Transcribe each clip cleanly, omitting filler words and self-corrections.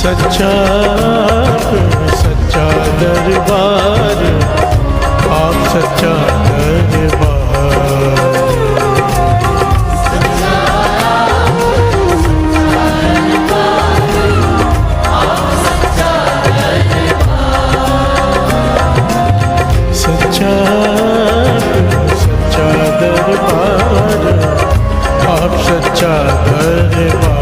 सच्चा सच्चा दरबार, आप सच्चा दरबार। सच्चा सच्चा दरबार, आप सच्चा दरबार।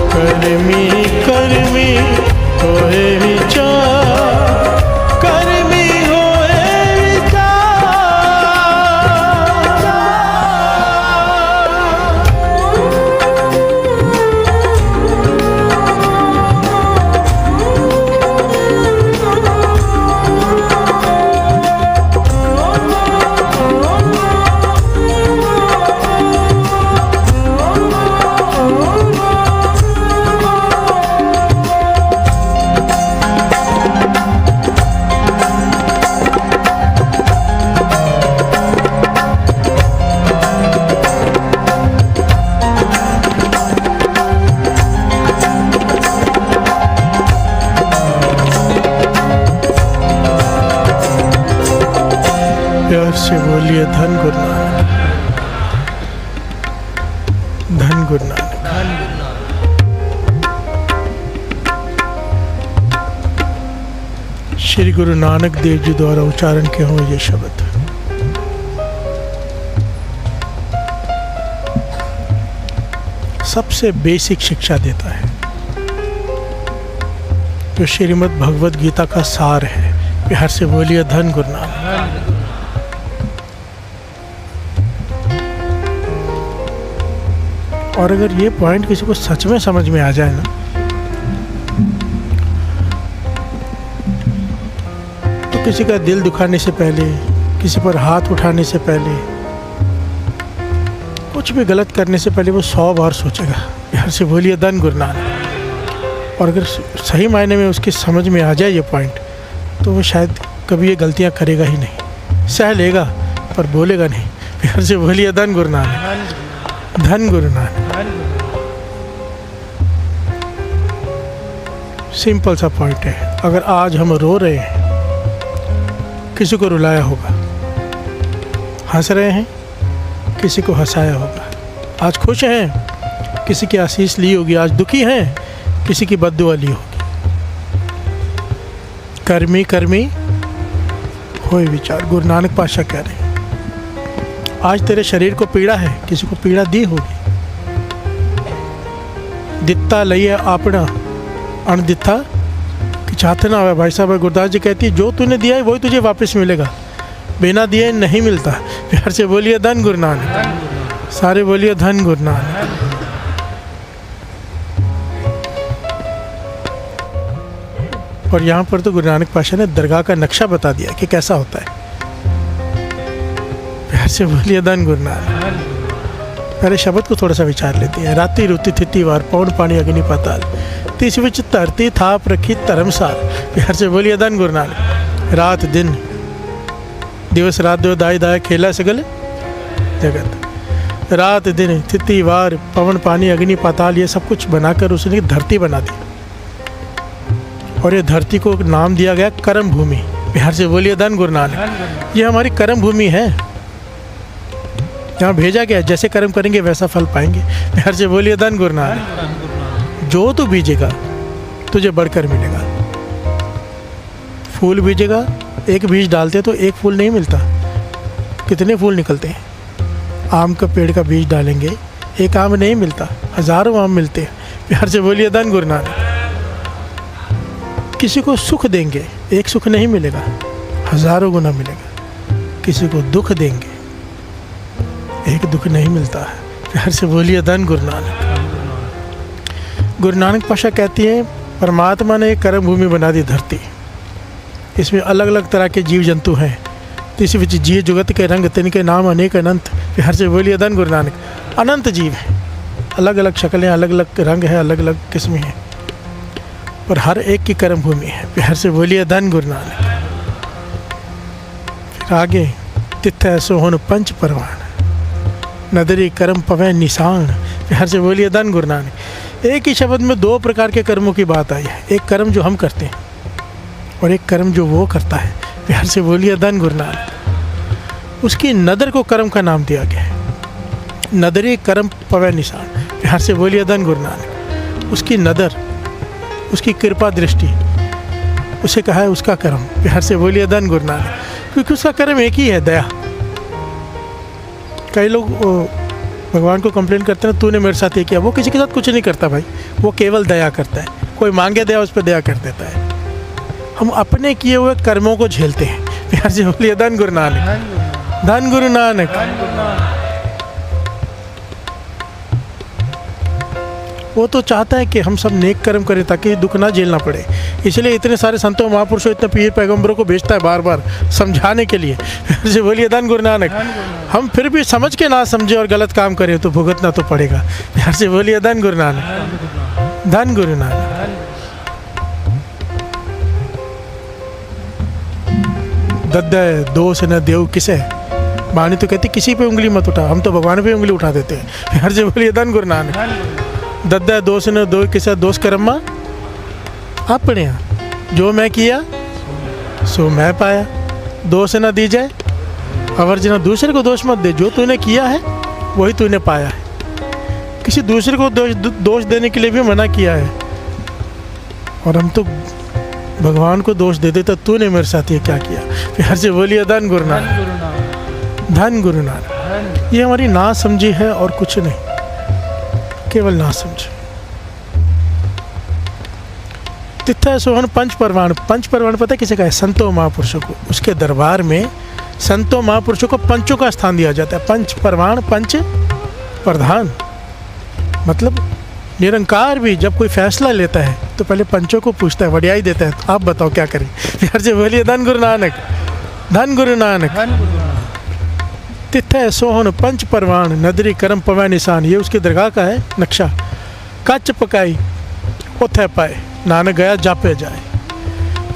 कर्मी कर्मी होए विचार, कर्मी होए विचार। प्यार से बोलिए धन गुरु नानक, धन गुरु नानक। श्री गुरु नानक देव जी द्वारा उच्चारण किए हुए ये शब्द सबसे बेसिक शिक्षा देता है, जो श्रीमद् भगवद गीता का सार है। प्यार से बोलिए धन गुरु नानक। और अगर ये पॉइंट किसी को सच में समझ में आ जाए ना, तो किसी का दिल दुखाने से पहले, किसी पर हाथ उठाने से पहले, कुछ भी गलत करने से पहले वो 100 बार सोचेगा। प्यार से बोलिए धन गुरु नानक। और अगर सही मायने में उसकी समझ में आ जाए ये पॉइंट, तो वो शायद कभी ये गलतियां करेगा ही नहीं, सह लेगा पर बोलेगा नहीं। प्यार से बोलिए धन गुरु नानक, धन गुरु नानक। सिंपल सा पॉइंट है। अगर आज हम रो रहे हैं, किसी को रुलाया होगा। हंस रहे हैं, किसी को हंसाया होगा। आज खुश हैं, किसी की आशीष ली होगी। आज दुखी हैं, किसी की बद्दुआ ली होगी। कर्मी कर्मी होए विचार, गुरु नानक पातशाह कह रहे हैं। आज तेरे शरीर को पीड़ा है, किसी को पीड़ा दी होगी। दिता लइए आपना अणदिता कि चाहते ना हुआ। भाई साहब गुरदास जी कहती है, जो तूने दिया है वही तुझे वापस मिलेगा, बिना दिए नहीं मिलता। प्यार से बोलिए धन गुरु नानक। सारे बोलिए धन गुरु नानक। और यहाँ पर तो गुरु नानक पातशाह ने दरगाह का नक्शा बता दिया कि कैसा होता है। प्यार से बोलिए धन गुरु नानक। पहले शब्द को थोड़ा सा विचार लेते हैं। राति रुति थिति वार, पौन पानी अग्नि पाताल, तीस विच धरती थाप रखी धर्मसार। प्यार से बोलिए धन गुरु नानक। रात दिन दिवस रात दो दाई दाय खेला सगल जगत। रात दिन थिति वार, पवन पानी अग्नि पाताल, ये सब कुछ बनाकर उसने धरती बना दी। और ये धरती को नाम दिया गया कर्म भूमि। प्यार से बोलिए धन गुरु नानक। ये हमारी कर्म भूमि है, यहाँ भेजा गया। जैसे कर्म करेंगे वैसा फल पाएंगे। प्यार से बोलिए धन गुरु नानक। जो तू बीजेगा तुझे बढ़कर मिलेगा। फूल बीजेगा, एक बीज डालते तो एक फूल नहीं मिलता, कितने फूल निकलते हैं। आम का पेड़ का बीज डालेंगे, एक आम नहीं मिलता, हजारों आम मिलते हैं। प्यार से बोलिए धन गुरु नानक। किसी को सुख देंगे, एक सुख नहीं मिलेगा, हजारों गुना मिलेगा। किसी को दुख देंगे, एक दुख नहीं मिलता है। प्यार से बोलिए धन गुरु नानक। गुरु नानक पातशाह कहती है, परमात्मा ने एक कर्म भूमि बना दी धरती। इसमें अलग अलग तरह के जीव जंतु हैं। इस विच जीव जुगत के रंग, तिनके नाम अनेक अनंत। प्यार से बोलिए धन गुरु नानक। अनंत जीव हैं, अलग अलग शक्लें, अलग अलग रंग है, अलग अलग किस्में हैं, पर हर एक की कर्म भूमि है। प्यार से बोलिए धन गुरु नानक। आगे तिथै सोहन पंच परवान, नदरी कर्म पवै निशान। प्यार से बोलिए धन गुरु नानक। एक ही शब्द में दो प्रकार के कर्मों की बात आई है, एक कर्म जो हम करते हैं और एक कर्म जो वो करता है। प्यार से बोलिए धन गुरु नानक। उसकी नदर को कर्म का नाम दिया गया है, नदरी कर्म पवै निशान। प्यार से बोलिए धन गुरु नानक। उसकी नदर, उसकी कृपा दृष्टि, उसे कहा है उसका कर्म। प्यार से बोलिए धन गुरु नानक। क्योंकि उसका कर्म एक ही है, दया। कई लोग भगवान को कंप्लेन करते हैं, तूने मेरे साथ ये किया। वो किसी के साथ कुछ नहीं करता भाई, वो केवल दया करता है। कोई मांगे दया, उस पर दया कर देता है। हम अपने किए हुए कर्मों को झेलते हैं। प्यार से बोलिए धन गुरु नानक। धन गुरु नानक। वो तो चाहता है कि हम सब नेक कर्म करें ताकि दुख ना झेलना पड़े। इसलिए इतने सारे संतों महापुरुषों, इतने पीर पैगंबरों को भेजता है बार बार समझाने के लिए। जैसे बोलिए धन गुरु नानक। हम फिर भी समझ के ना समझे और गलत काम करें तो भुगतना तो पड़ेगा। प्यार से बोलिए धन गुरु नानक। धन गुरु नानक। दद्दय दोष न देव किसे, वाणी तो कहती किसी पे उंगली मत उठा, हम तो भगवान पे उंगली उठा देते हैं। प्यार से बोलिए धन गुरु नानक। दद्दा दोष न दो किसे, दोष कर्मा अपने यहाँ। जो मैं किया सो मैं पाया, दोष न दी जाए अवर जना। दूसरे को दोष मत दे, जो तूने किया है वही तूने पाया है। किसी दूसरे को दोष देने के लिए भी मना किया है। और हम तो भगवान को दोष दे देता, तूने मेरे साथ ये क्या किया। प्यार से बोलिए धन गुरु नानक। धन गुरु नानक। ये हमारी ना समझी है और कुछ नहीं, केवल ना समझे। तिथै सोहन पंच परवान। पंच परवान पता है किसे का है? संतों महापुरुषों को। उसके दरबार में संतों महापुरुषों को पंचों का स्थान दिया जाता है। पंच परवान, पंच प्रधान। मतलब निरंकार भी जब कोई फैसला लेता है तो पहले पंचों को पूछता है, वडियाई देता है, तो आप बताओ क्या करें। प्यार से बोलिए धन गुरु नानक। धन गुरु नानक। तिथै सोहन पंच परवान, नदरी कर्म पवै निशान। ये उसकी दरगाह का है नक्शा। कच्च पकाई उथे पाए, नानक गया जापे जाए।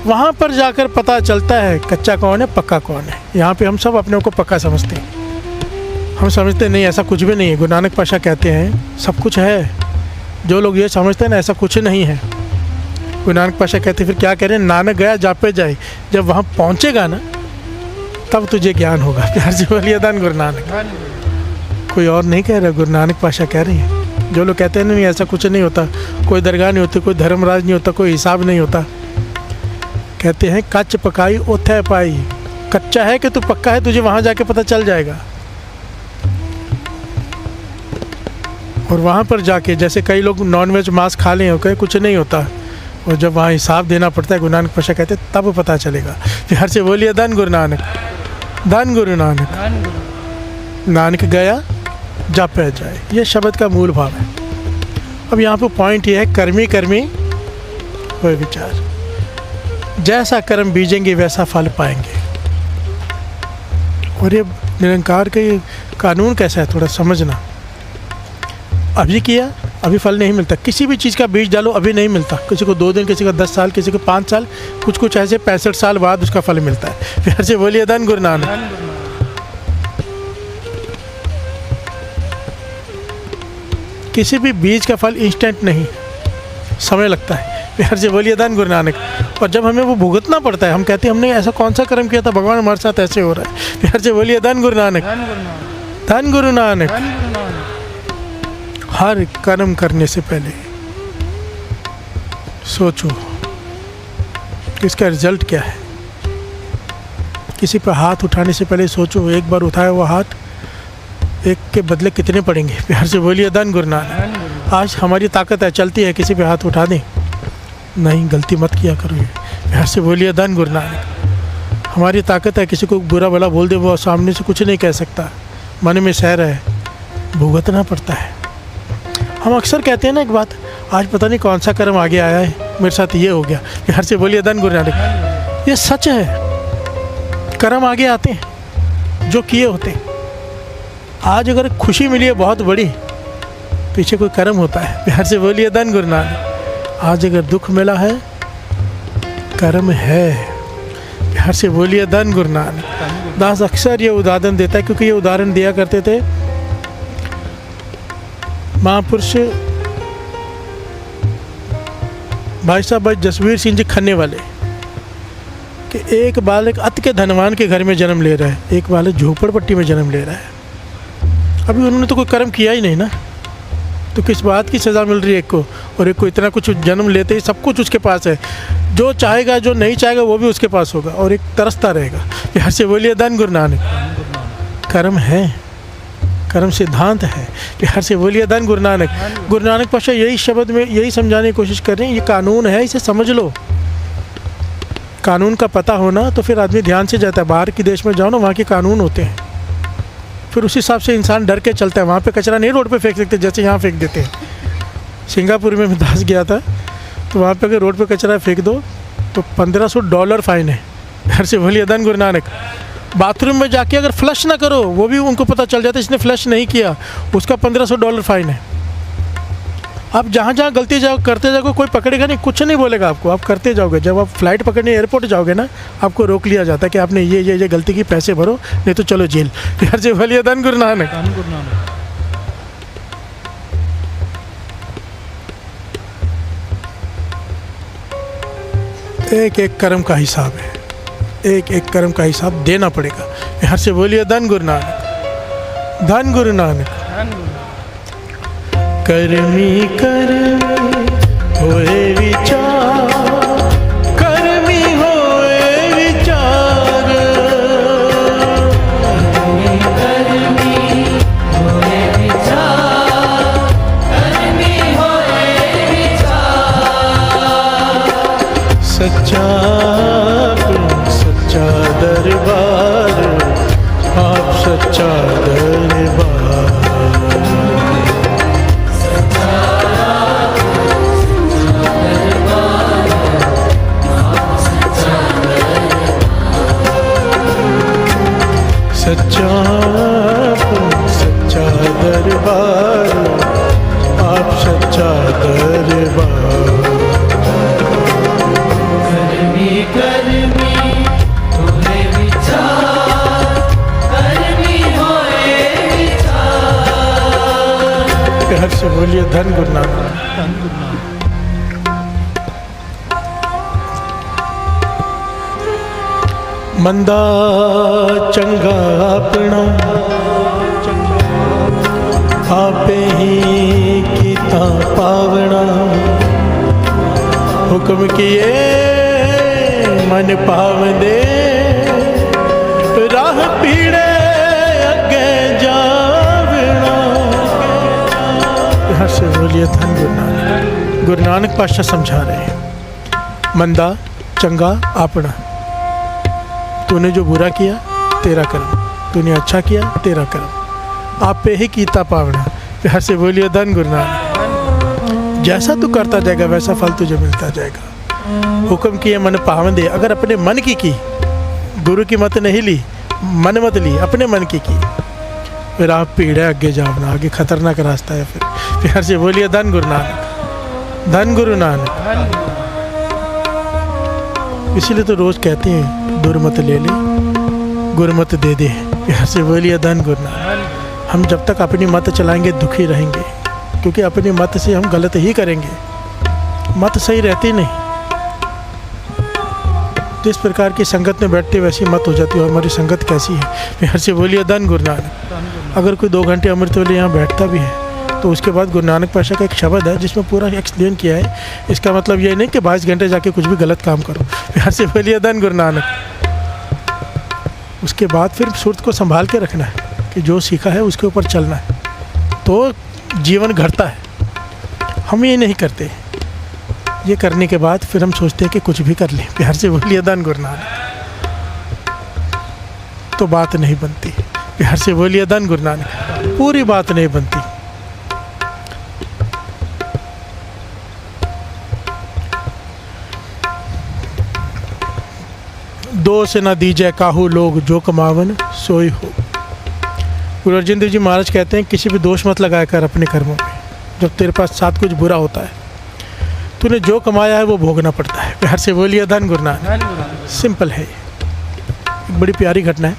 वहाँ पर जाकर पता चलता है कच्चा कौन है, पक्का कौन है। यहाँ पे हम सब अपने को पक्का समझते हैं। हम समझते नहीं, ऐसा कुछ भी नहीं है। गुरु नानक पाशा कहते हैं सब कुछ है। जो लोग ये समझते हैं ना, ऐसा कुछ नहीं है। गुरु नानक पाशा कहते फिर क्या कह रहे हैं, नानक गया जापे जाए। जब वहाँ पहुँचेगा ना तब तुझे ज्ञान होगा। प्यार से बोलिए धन गुरु नानक। कोई और नहीं कह रहा, गुरु नानक पाशा कह रही है। जो लोग कहते हैं नहीं ऐसा कुछ नहीं होता, कोई दरगाह नहीं होती, कोई धर्मराज नहीं होता, कोई हिसाब नहीं होता, कहते हैं कच्च पकाई ओथे पाई। कच्चा है कि तू पक्का है, तुझे वहाँ जाके पता चल जाएगा। और वहाँ पर जाके जैसे कई लोग नॉनवेज मांस खा लें, कहीं कुछ नहीं होता, और जब वहाँ हिसाब देना पड़ता है, गुरु नानक पाशा कहते हैं तब पता चलेगा। प्यार से बोलिए धन गुरु नानक। धन गुरु नानक। नानक गया जापे जाए, ये शब्द का मूल भाव है। अब यहाँ पे पॉइंट ये है, कर्मी कर्मी वह विचार। जैसा कर्म बीजेंगे वैसा फल पाएंगे। और ये निरंकार का ये कानून कैसा है, थोड़ा समझना। अभी किया अभी फल नहीं मिलता। किसी भी चीज़ का बीज डालो अभी नहीं मिलता। किसी को 2 दिन, किसी को 10 साल, किसी को 5 साल, कुछ ऐसे 65 साल बाद उसका फल मिलता है। फिर से बोलिए धन गुरु नानक। किसी भी बीज का फल इंस्टेंट नहीं, समय लगता है। प्यार से बोलिए धन गुरु नानक। और जब हमें वो भुगतना पड़ता है, हम कहते हैं हमने ऐसा कौन सा कर्म किया था, भगवान हमारे साथ ऐसे हो रहा है। प्यार से बोलिए धन गुरु नानक। धन गुरु नानक। हर कर्म करने से पहले सोचो कि इसका रिजल्ट क्या है। किसी पर हाथ उठाने से पहले सोचो, एक बार उठाया हुआ हाथ एक के बदले कितने पड़ेंगे। प्यार से बोलिए धन गुरु नानक। आज हमारी ताकत है, चलती है, किसी पे हाथ उठा दें, नहीं गलती मत किया करो। ये प्यार से बोलिए धन गुरु नानक। हमारी ताकत है, किसी को बुरा भला बोल दे, वो सामने से कुछ नहीं कह सकता, मन में सहर है, भुगतना पड़ता है। हम अक्सर कहते हैं ना एक बात, आज पता नहीं कौन सा कर्म आगे आया है, मेरे साथ ये हो गया। प्यार से बोलिए धन गुरु नानक। ये सच है, कर्म आगे आते हैं जो किए होते हैं। आज अगर खुशी मिली है बहुत बड़ी, पीछे कोई कर्म होता है। प्यार से बोलिए धन गुरु नानक। आज अगर दुख मिला है, कर्म है। प्यार से बोलिए धन गुरु नानक। दास अक्सर ये उदाहरण देता है, क्योंकि ये उदाहरण दिया करते थे महापुरुष भाई साहब भाई जसवीर सिंह जी खन्ने वाले, कि एक बालक अति के धनवान के घर में जन्म ले रहा है, एक बालक झोपड़पट्टी में जन्म ले रहा है। अभी उन्होंने तो कोई कर्म किया ही नहीं ना, तो किस बात की सज़ा मिल रही है एक को, और एक को इतना कुछ जन्म लेते ही सब कुछ उसके पास है, जो चाहेगा जो नहीं चाहेगा वो भी उसके पास होगा, और एक तरसता रहेगा। यार से बोलिए धन गुरु नानक। कर्म है, कर्म सिद्धांत है। प्यार से बोलिए धन गुरु नानक। गुरु नानक पाशा यही शब्द में यही समझाने की कोशिश कर रहे हैं, ये कानून है, इसे समझ लो। कानून का पता होना तो फिर आदमी ध्यान से जाता है। बाहर के देश में जाओ ना, वहाँ के कानून होते हैं, फिर उस हिसाब से इंसान डर के चलता है। वहाँ पे कचरा नहीं रोड पे फेंक सकते जैसे यहाँ फेंक देते हैं। सिंगापुर में मैं दास गया था, तो वहाँ पे अगर रोड पे कचरा फेंक दो तो $1500 फाइन है। घर से बोलिए धन गुरु नानक। बाथरूम में जाके अगर फ्लश ना करो, वो भी उनको पता चल जाता है इसने फ्लश नहीं किया, उसका $1500 फाइन है। आप जहाँ जहाँ गलती जाओ करते जाओगे, कोई पकड़ेगा नहीं, कुछ नहीं बोलेगा आपको, आप करते जाओगे। जब आप फ्लाइट पकड़ने एयरपोर्ट जाओगे ना, आपको रोक लिया जाता है कि आपने ये गलती की, पैसे भरो नहीं तो चलो जेल। यार से बोलिए धन गुरु नानक। एक एक कर्म का हिसाब है, एक एक कर्म का हिसाब देना पड़ेगा। यार से बोलिए धन गुरु नानक। धन गुरु नानक। कर्मी कर्मी होए विचार, कर्मी होए विचार, कर्मी कर्मी होए विचार, कर्मी होए विचार। सच्चा सच्चा दरबार, आप सच्चा दरबार। सच्चा सच्चा दरबार, आप सच्चा दरबार। कर्मी कर्मी होए विचार, कर्मी होए विचार। प्यार से बोलिए धन गुरु नानक। धन गुरु नानक। मंदा चंगा अपना, आपे ही कीता पावना। हुक्म किए मन पावंदे, राह पीड़े अगे जावना। यहाँ से बोलिए धन गुरु नानक। गुरु नानक पातशाह समझा रहे हैं, मंदा चंगा अपना। तूने जो बुरा किया तेरा कर्म, तूने अच्छा किया तेरा कर्म, आप पे ही कीता पावना। प्यार से बोलिए धन गुरु नानक। जैसा तू करता जाएगा वैसा फल तुझे मिलता जाएगा। हुक्म किए मन पावंदे, अगर अपने मन की गुरु की मत नहीं ली, मन मत ली, अपने मन की फिर आप पीड़े आगे जावना, आगे खतरनाक रास्ता है। फिर प्यार से बोलिए धन गुरु नानक। धन गुरु नानक। इसीलिए तो रोज कहते हैं दुर्मत ले ले गुरमत दे दे। प्यार से बोलिए धन गुरु नानक। हम जब तक अपनी मत चलाएंगे दुखी रहेंगे, क्योंकि अपनी मत से हम गलत ही करेंगे। मत सही रहती नहीं, जिस प्रकार की संगत में बैठते वैसी मत हो जाती है। हमारी संगत कैसी है? प्यार से बोलिए धन गुरु नानक। अगर कोई 2 घंटे अमृत वेले यहाँ बैठता भी है तो उसके बाद गुरु नानक पातशाह का एक शब्द है जिसमें पूरा एक्सप्लेन किया है। इसका मतलब ये नहीं कि 22 घंटे जाके कुछ भी गलत काम करो। प्यार से बोलिए धन गुरु नानक। उसके बाद फिर सुरत को संभाल के रखना है कि जो सीखा है उसके ऊपर चलना है, तो जीवन घटता है। हम ये नहीं करते। ये करने के बाद फिर हम सोचते हैं कि कुछ भी कर लें। प्यार से बोलिए धन गुरु नानक। तो बात नहीं बनती। प्यार से बोलिए धन गुरु नानक। पूरी बात नहीं बनती। दोष न दीजिए काहू लोग, जो कमावन सोई हो। गुरु अर्जन देव जी महाराज कहते हैं किसी भी दोष मत लगाया कर अपने कर्मों में। जब तेरे पास साथ कुछ बुरा होता है, तूने जो कमाया है वो भोगना पड़ता है। प्यार से बोलिए धन गुरु नानक। सिंपल है, एक बड़ी प्यारी घटना है।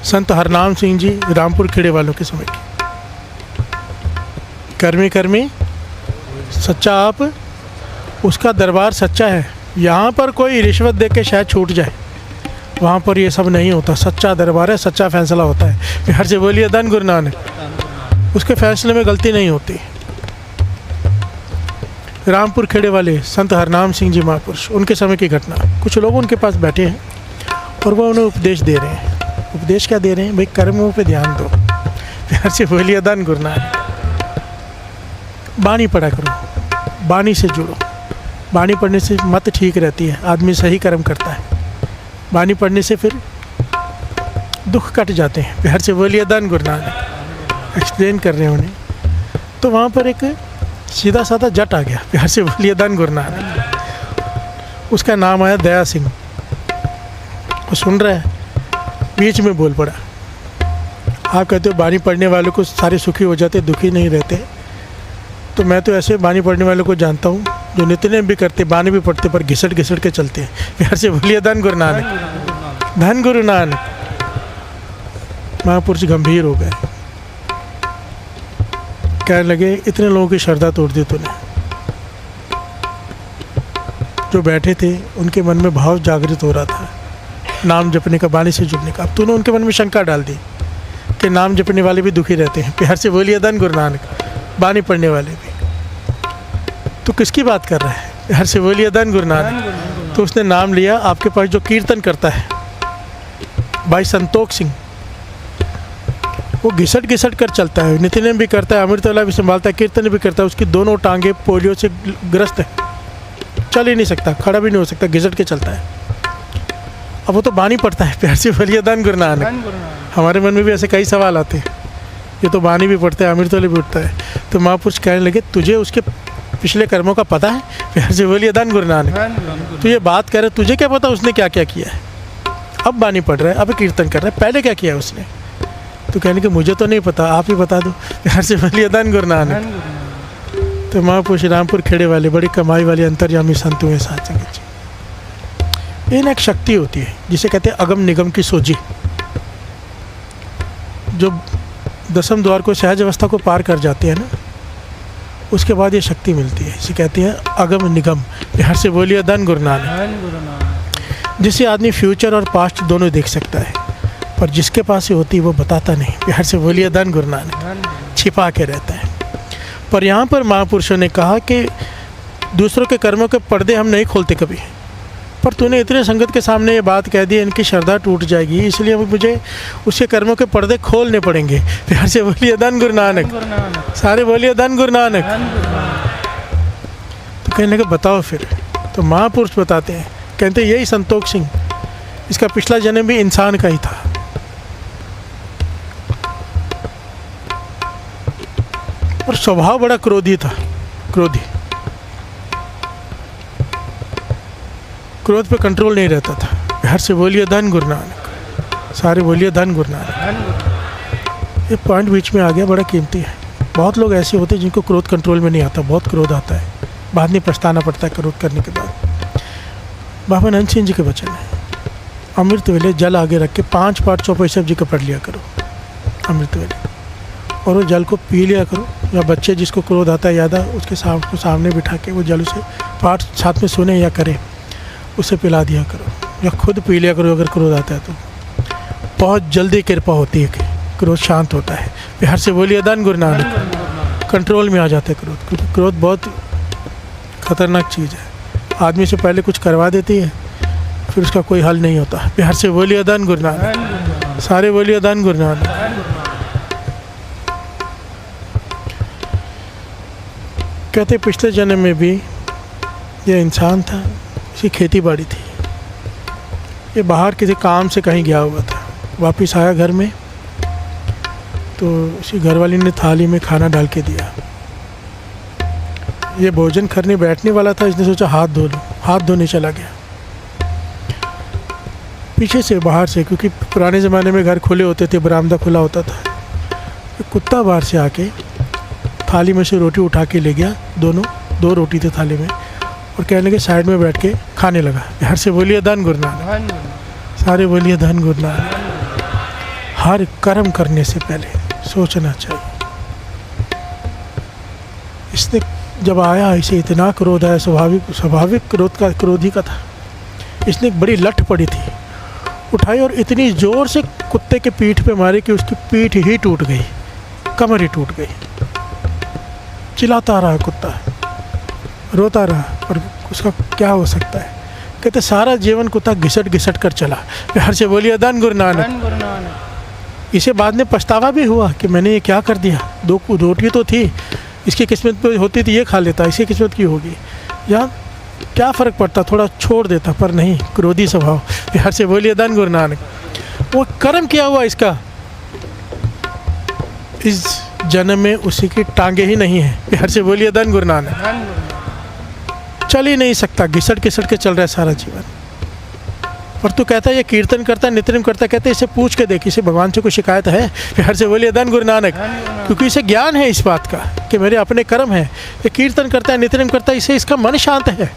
संत हरनाम सिंह जी रामपुर खेड़े वालों के समय की। कर्मी कर्मी सच्चा आप, उसका दरबार सच्चा है। यहाँ पर कोई रिश्वत दे के शायद छूट जाए, वहाँ पर ये सब नहीं होता। सच्चा दरबार है, सच्चा फैसला होता है। बिहार से बोलिए धन गुरु नानक। उसके फैसले में गलती नहीं होती। रामपुर खेड़े वाले संत हरनाम सिंह जी महापुरुष, उनके समय की घटना। कुछ लोग उनके पास बैठे हैं और वो उन्हें उपदेश दे रहे हैं। उपदेश क्या दे रहे हैं? भाई कर्मों पे ध्यान दो। बिहार से बोलिए धन गुरु नानक। बानी पढ़ा करो, बानी से जुड़ो। बानी पढ़ने से मत ठीक रहती है, आदमी सही कर्म करता है। बानी पढ़ने से फिर दुख कट जाते हैं। बिहार से बोलिए धन गुरु नानक। एक्सप्लेन कर रहे हैं उन्हें, तो वहाँ पर एक सीधा साधा जट आ गया। बिहार से बोलिए धन गुरु नानक। उसका नाम आया दया सिंह। वो सुन रहा है, बीच में बोल पड़ा। आप कहते हो बानी पढ़ने वालों को सारे सुखी हो जाते, दुखी नहीं रहते। तो मैं तो ऐसे बानी पढ़ने वालों को जानता हूँ जो नित्य भी करते, बानी भी पढ़ते, पर घिसट घिसट के चलते हैं। बिहार से बोलिए धन गुरु नानक। धन गुरु नानक। महापुरुष गंभीर हो गए, कहने लगे इतने लोगों की श्रद्धा तोड़ दी तूने। जो बैठे थे उनके मन में भाव जागृत हो रहा था नाम जपने का, बानी से जुड़ने का। अब तूने उनके मन में शंका डाल दी कि नाम जपने वाले भी दुखी रहते हैं। बिहार से बोलिए धन गुरु नानक। बानी पढ़ने वाले भी। तो किसकी बात कर रहा है? बिहार से बोलिए धन गुरु नानक। तो उसने नाम लिया। आपके पास जो कीर्तन करता है भाई संतोष सिंह, वो घिसट घिसट कर चलता है, नित्य भी करता है, अमृतवाला भी संभालता है, कीर्तन भी करता है। उसकी दोनों टांगे पोलियो से ग्रस्त है, चल ही नहीं सकता, खड़ा भी नहीं हो सकता, घिसट के चलता है। अब वो तो बानी पड़ता है। प्यार से बोलिए धन गुरु नानक। हमारे मन में भी ऐसे कई सवाल आते हैं, ये तो बानी भी पढ़ता है, अमृतवाला भी उठता है। तो महापुरुष कहने लगे तुझे उसके पिछले कर्मों का पता है? प्यार से बोलिए धन गुरु नानक। तो ये बात कर रहे, तुझे क्या पता उसने क्या क्या किया है? अब बानी पढ़ रहा है, अब कीर्तन कर रहा है, पहले क्या किया उसने? तो कहने कि मुझे तो नहीं पता, आप ही बता दो। प्यार से बोलिए धन गुरु नानक। तो महापुरुष रामपुर खेड़े वाले बड़ी कमाई वाले अंतर्यामी संत हुए साथ संगत जी। ये ना एक शक्ति होती है जिसे कहते हैं अगम निगम की सोजी। जो 10वें द्वार को सहज अवस्था को पार कर जाते हैं ना, उसके बाद ये शक्ति मिलती है। इसे कहते हैं अगम निगम। बिहार से बोलिए धन गुरु नानक। जिसे आदमी फ्यूचर और पास्ट दोनों देख सकता है, पर जिसके पास ये होती है वो बताता नहीं। बिहार से बोलिए धन गुरु नानक। छिपा के रहता है। पर यहाँ पर महापुरुषों ने कहा कि दूसरों के कर्मों के पर्दे हम नहीं खोलते कभी, पर तूने इतने संगत के सामने ये बात कह दी, इनकी श्रद्धा टूट जाएगी, इसलिए मुझे उसके कर्मों के पर्दे खोलने पड़ेंगे। प्यार से बोलिए धन गुरु नानक। सारे बोलिए धन गुरु नानक। तो कहने लगे बताओ फिर। तो महापुरुष बताते हैं, कहते यही संतोष सिंह, इसका पिछला जन्म भी इंसान का ही था। और स्वभाव बड़ा क्रोधी था, क्रोधी। क्रोध पे कंट्रोल नहीं रहता था। बिहार से बोलिए धन गुरु नानक। सारे बोलिए धन गुरु नानक। ये पॉइंट बीच में आ गया, बड़ा कीमती है। बहुत लोग ऐसे होते हैं जिनको क्रोध कंट्रोल में नहीं आता, बहुत क्रोध आता है, बाद में पछताना पड़ता है क्रोध करने के बाद। बाबा नंद सिंह जी के वचन है, अमृत वेले जल आगे रख के 5 पाठ चौपाई साहब जी का पढ़ लिया करो अमृत वेले, और वो जल को पी लिया करो। या बच्चे जिसको क्रोध आता है ज़्यादा, उसके सामने बिठा के वो जल उसे पाठ साथ में सुने या करें, उसे पिला दिया करो, या खुद पी लिया करो अगर क्रोध आता है तो। बहुत जल्दी कृपा होती है कि क्रोध शांत होता है। बिहार से बोलिए धन गुरु नानक। कंट्रोल में आ जाता है क्रोध, क्योंकि क्रोध बहुत खतरनाक चीज़ है। आदमी से पहले कुछ करवा देती है, फिर उसका कोई हल नहीं होता। बिहार से बोलिए धन गुरु नानक। सारे बोलिए धन गुरु नानक। कहते पिछले जन्म में भी ये इंसान था, इसकी खेती बाड़ी थी, ये बाहर किसी काम से कहीं गया हुआ था, वापस आया घर में तो इसी घरवाली ने थाली में खाना डाल के दिया। ये भोजन करने बैठने वाला था, इसने सोचा हाथ धो लूँ, हाथ धोने चला गया। पीछे से बाहर से, क्योंकि पुराने ज़माने में घर खुले होते थे, बरामदा खुला होता था, कुत्ता बाहर से आके थाली में से रोटी उठा के ले गया। 2 रोटी थे थाली में, और कहने लगे साइड में बैठ के खाने लगा। बिहार से बोलिए धन गुरु नानक। सारे बोलिए धन गुरु नानक। हर कर्म करने से पहले सोचना चाहिए। इसने जब आया, इसे इतना क्रोध आया, स्वाभाविक क्रोधी का था। इसने एक बड़ी लठ पड़ी थी, उठाई और इतनी ज़ोर से कुत्ते के पीठ पे मारी कि उसकी पीठ ही टूट गई, कमर ही टूट गई। चिल्लाता रहा कुत्ता, रोता रहा, और उसका क्या हो सकता है। कहते सारा जीवन कुत्ता घिसट घिसट कर चला। प्यार से बोलिए धन गुरु नानक। इसे बाद में पछतावा भी हुआ कि मैंने ये क्या कर दिया। 2 रोटी तो थी, इसकी किस्मत पे होती थी ये खा लेता, इसकी किस्मत की होगी, या क्या फ़र्क पड़ता, थोड़ा छोड़ देता। पर नहीं, क्रोधी स्वभाव। प्यार से बोलिए धन गुरु नानक। वो कर्म किया हुआ इसका, इस जन्म में उसी की टांगे ही नहीं है। प्यार से बोलिए धन गुरु नानक। चल ही नहीं सकता, घिसट घिसट के चल रहा है सारा जीवन। और तू कहता है ये कीर्तन करता है, नित्यनेम करता है, कहते इसे पूछ के देख, इसे भगवान से कोई शिकायत है। प्यार से बोलिए धन गुरु नानक। क्योंकि इसे ज्ञान है इस बात का कि मेरे अपने कर्म है। ये कीर्तन करता है, नित्यनेम करता है, इसे इसका मन शांत है।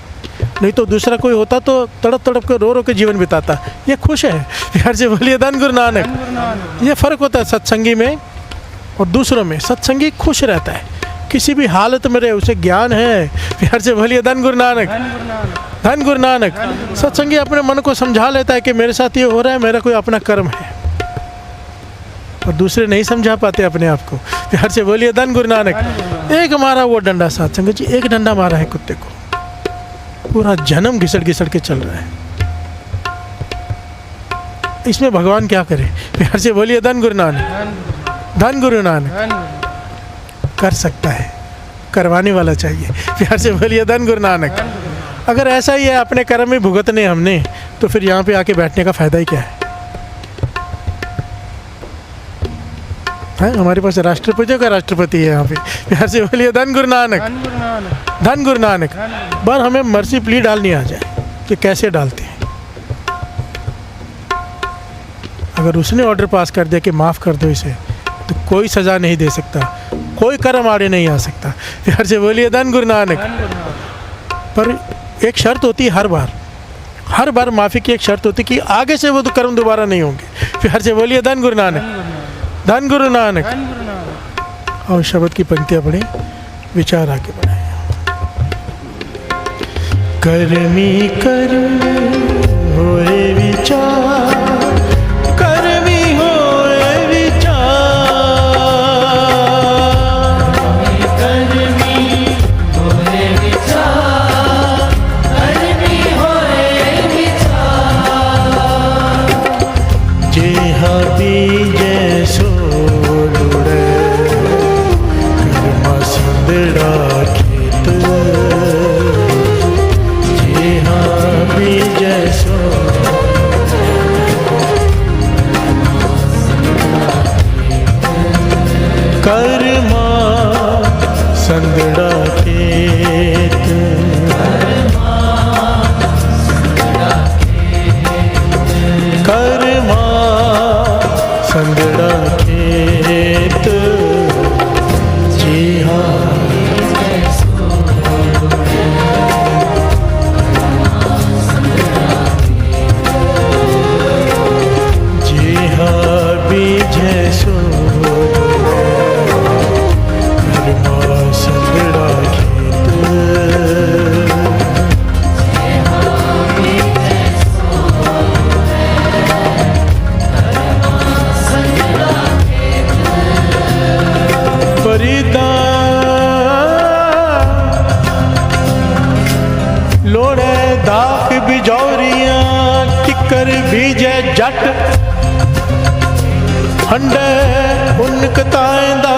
नहीं तो दूसरा कोई होता तो तड़प तड़प के रो के जीवन बिताता। ये खुश है। प्यार से बोलिए धन गुरु नानक। ये फ़र्क होता है सत्संगी में और दूसरों में। सत्संगी खुश रहता है, किसी भी हालत में रहे, उसे ज्ञान है। प्यार से बोलिए धन गुरु नानक। धन गुरु नानक। सत्संगी अपने मन को समझा लेता है कि मेरे साथ ये हो रहा है, मेरा कोई अपना कर्म है। और दूसरे नहीं समझा पाते अपने आप को। प्यार से बोलिए धन गुरु नानक। एक मारा वो डंडा, साथ संगत जी, एक डंडा मारा है कुत्ते को, पूरा जन्म घिसट घिसट के चल रहा है। इसमें भगवान क्या करे। प्यार से बोलिए धन गुरु नानक। धन गुरु नानक। कर सकता है, करवाने वाला चाहिए। प्यार से बोलिए धन गुरु नानक। अगर ऐसा ही है, अपने कर्म में भुगतने हमने, तो फिर यहाँ पे आके बैठने का फ़ायदा ही क्या है। हमारे पास राष्ट्रपतियों का राष्ट्रपति है यहाँ पे। प्यार से बोलिए धन गुरु नानक। धन गुरु नानक। पर हमें मर्सी प्ली डालनी आ जाए कि कैसे डालते हैं। अगर उसने ऑर्डर पास कर दिया कि माफ़ कर दो इसे, तो कोई सज़ा नहीं दे सकता, कोई कर्म आड़े नहीं आ सकता। प्यार से बोलिए धन गुरु नानक। पर एक शर्त होती है, हर बार माफ़ी की एक शर्त होती है कि आगे से वो तो कर्म दोबारा नहीं होंगे। प्यार से बोलिए धन गुरु नानक। धन गुरु नानक। और शब्द की पंक्तियाँ पढ़ें, विचार आगे बढ़ाएं। कर्मी कर्म होए विचार, कर्मी होए विचार, कर्मी होए विचार, कर्मी होए विचार। जेहा बीजे सो लुड़े, कर्मा संदड़ा खेत, जेहा बीजे सो कर्मा संदड़ा खेत, कर्मा संदड़ा खेत, जी हाँ। जी हाँ बीजे सो कर्मा संदड़ा खेत। फरीदा लोड़े दाख बिजौरियां, किकर बीजे जट, हंडे उनकताएंदा,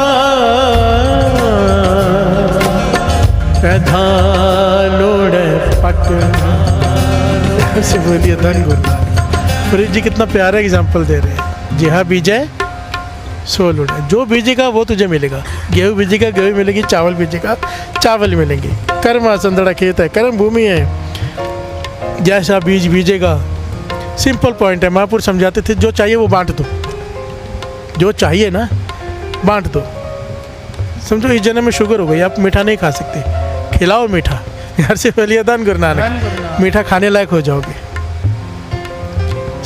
पैधा लोड़े पट। ऐसे बोलिए धन गुरु नानक। फरीद जी कितना प्यारा एग्जाम्पल दे रहे हैं। जी हाँ बीजे सो लुड़े, जो बीजेगा वो तुझे मिलेगा। गेहूँ बीजेगा गेहूँ मिलेगी, चावल बीजेगा चावल मिलेंगे। कर्म संदड़ा खेत है, कर्म भूमि है। जैसा बीज बीजेगा, सिंपल पॉइंट है। महापुर समझाते थे जो चाहिए वो बांट दो, जो चाहिए ना बांट दो। समझो इस जन्म में शुगर हो गई, आप मीठा नहीं खा सकते, खिलाओ मीठा। यार से बोलिए धन गुरु नानक। मीठा खाने लायक हो जाओगे।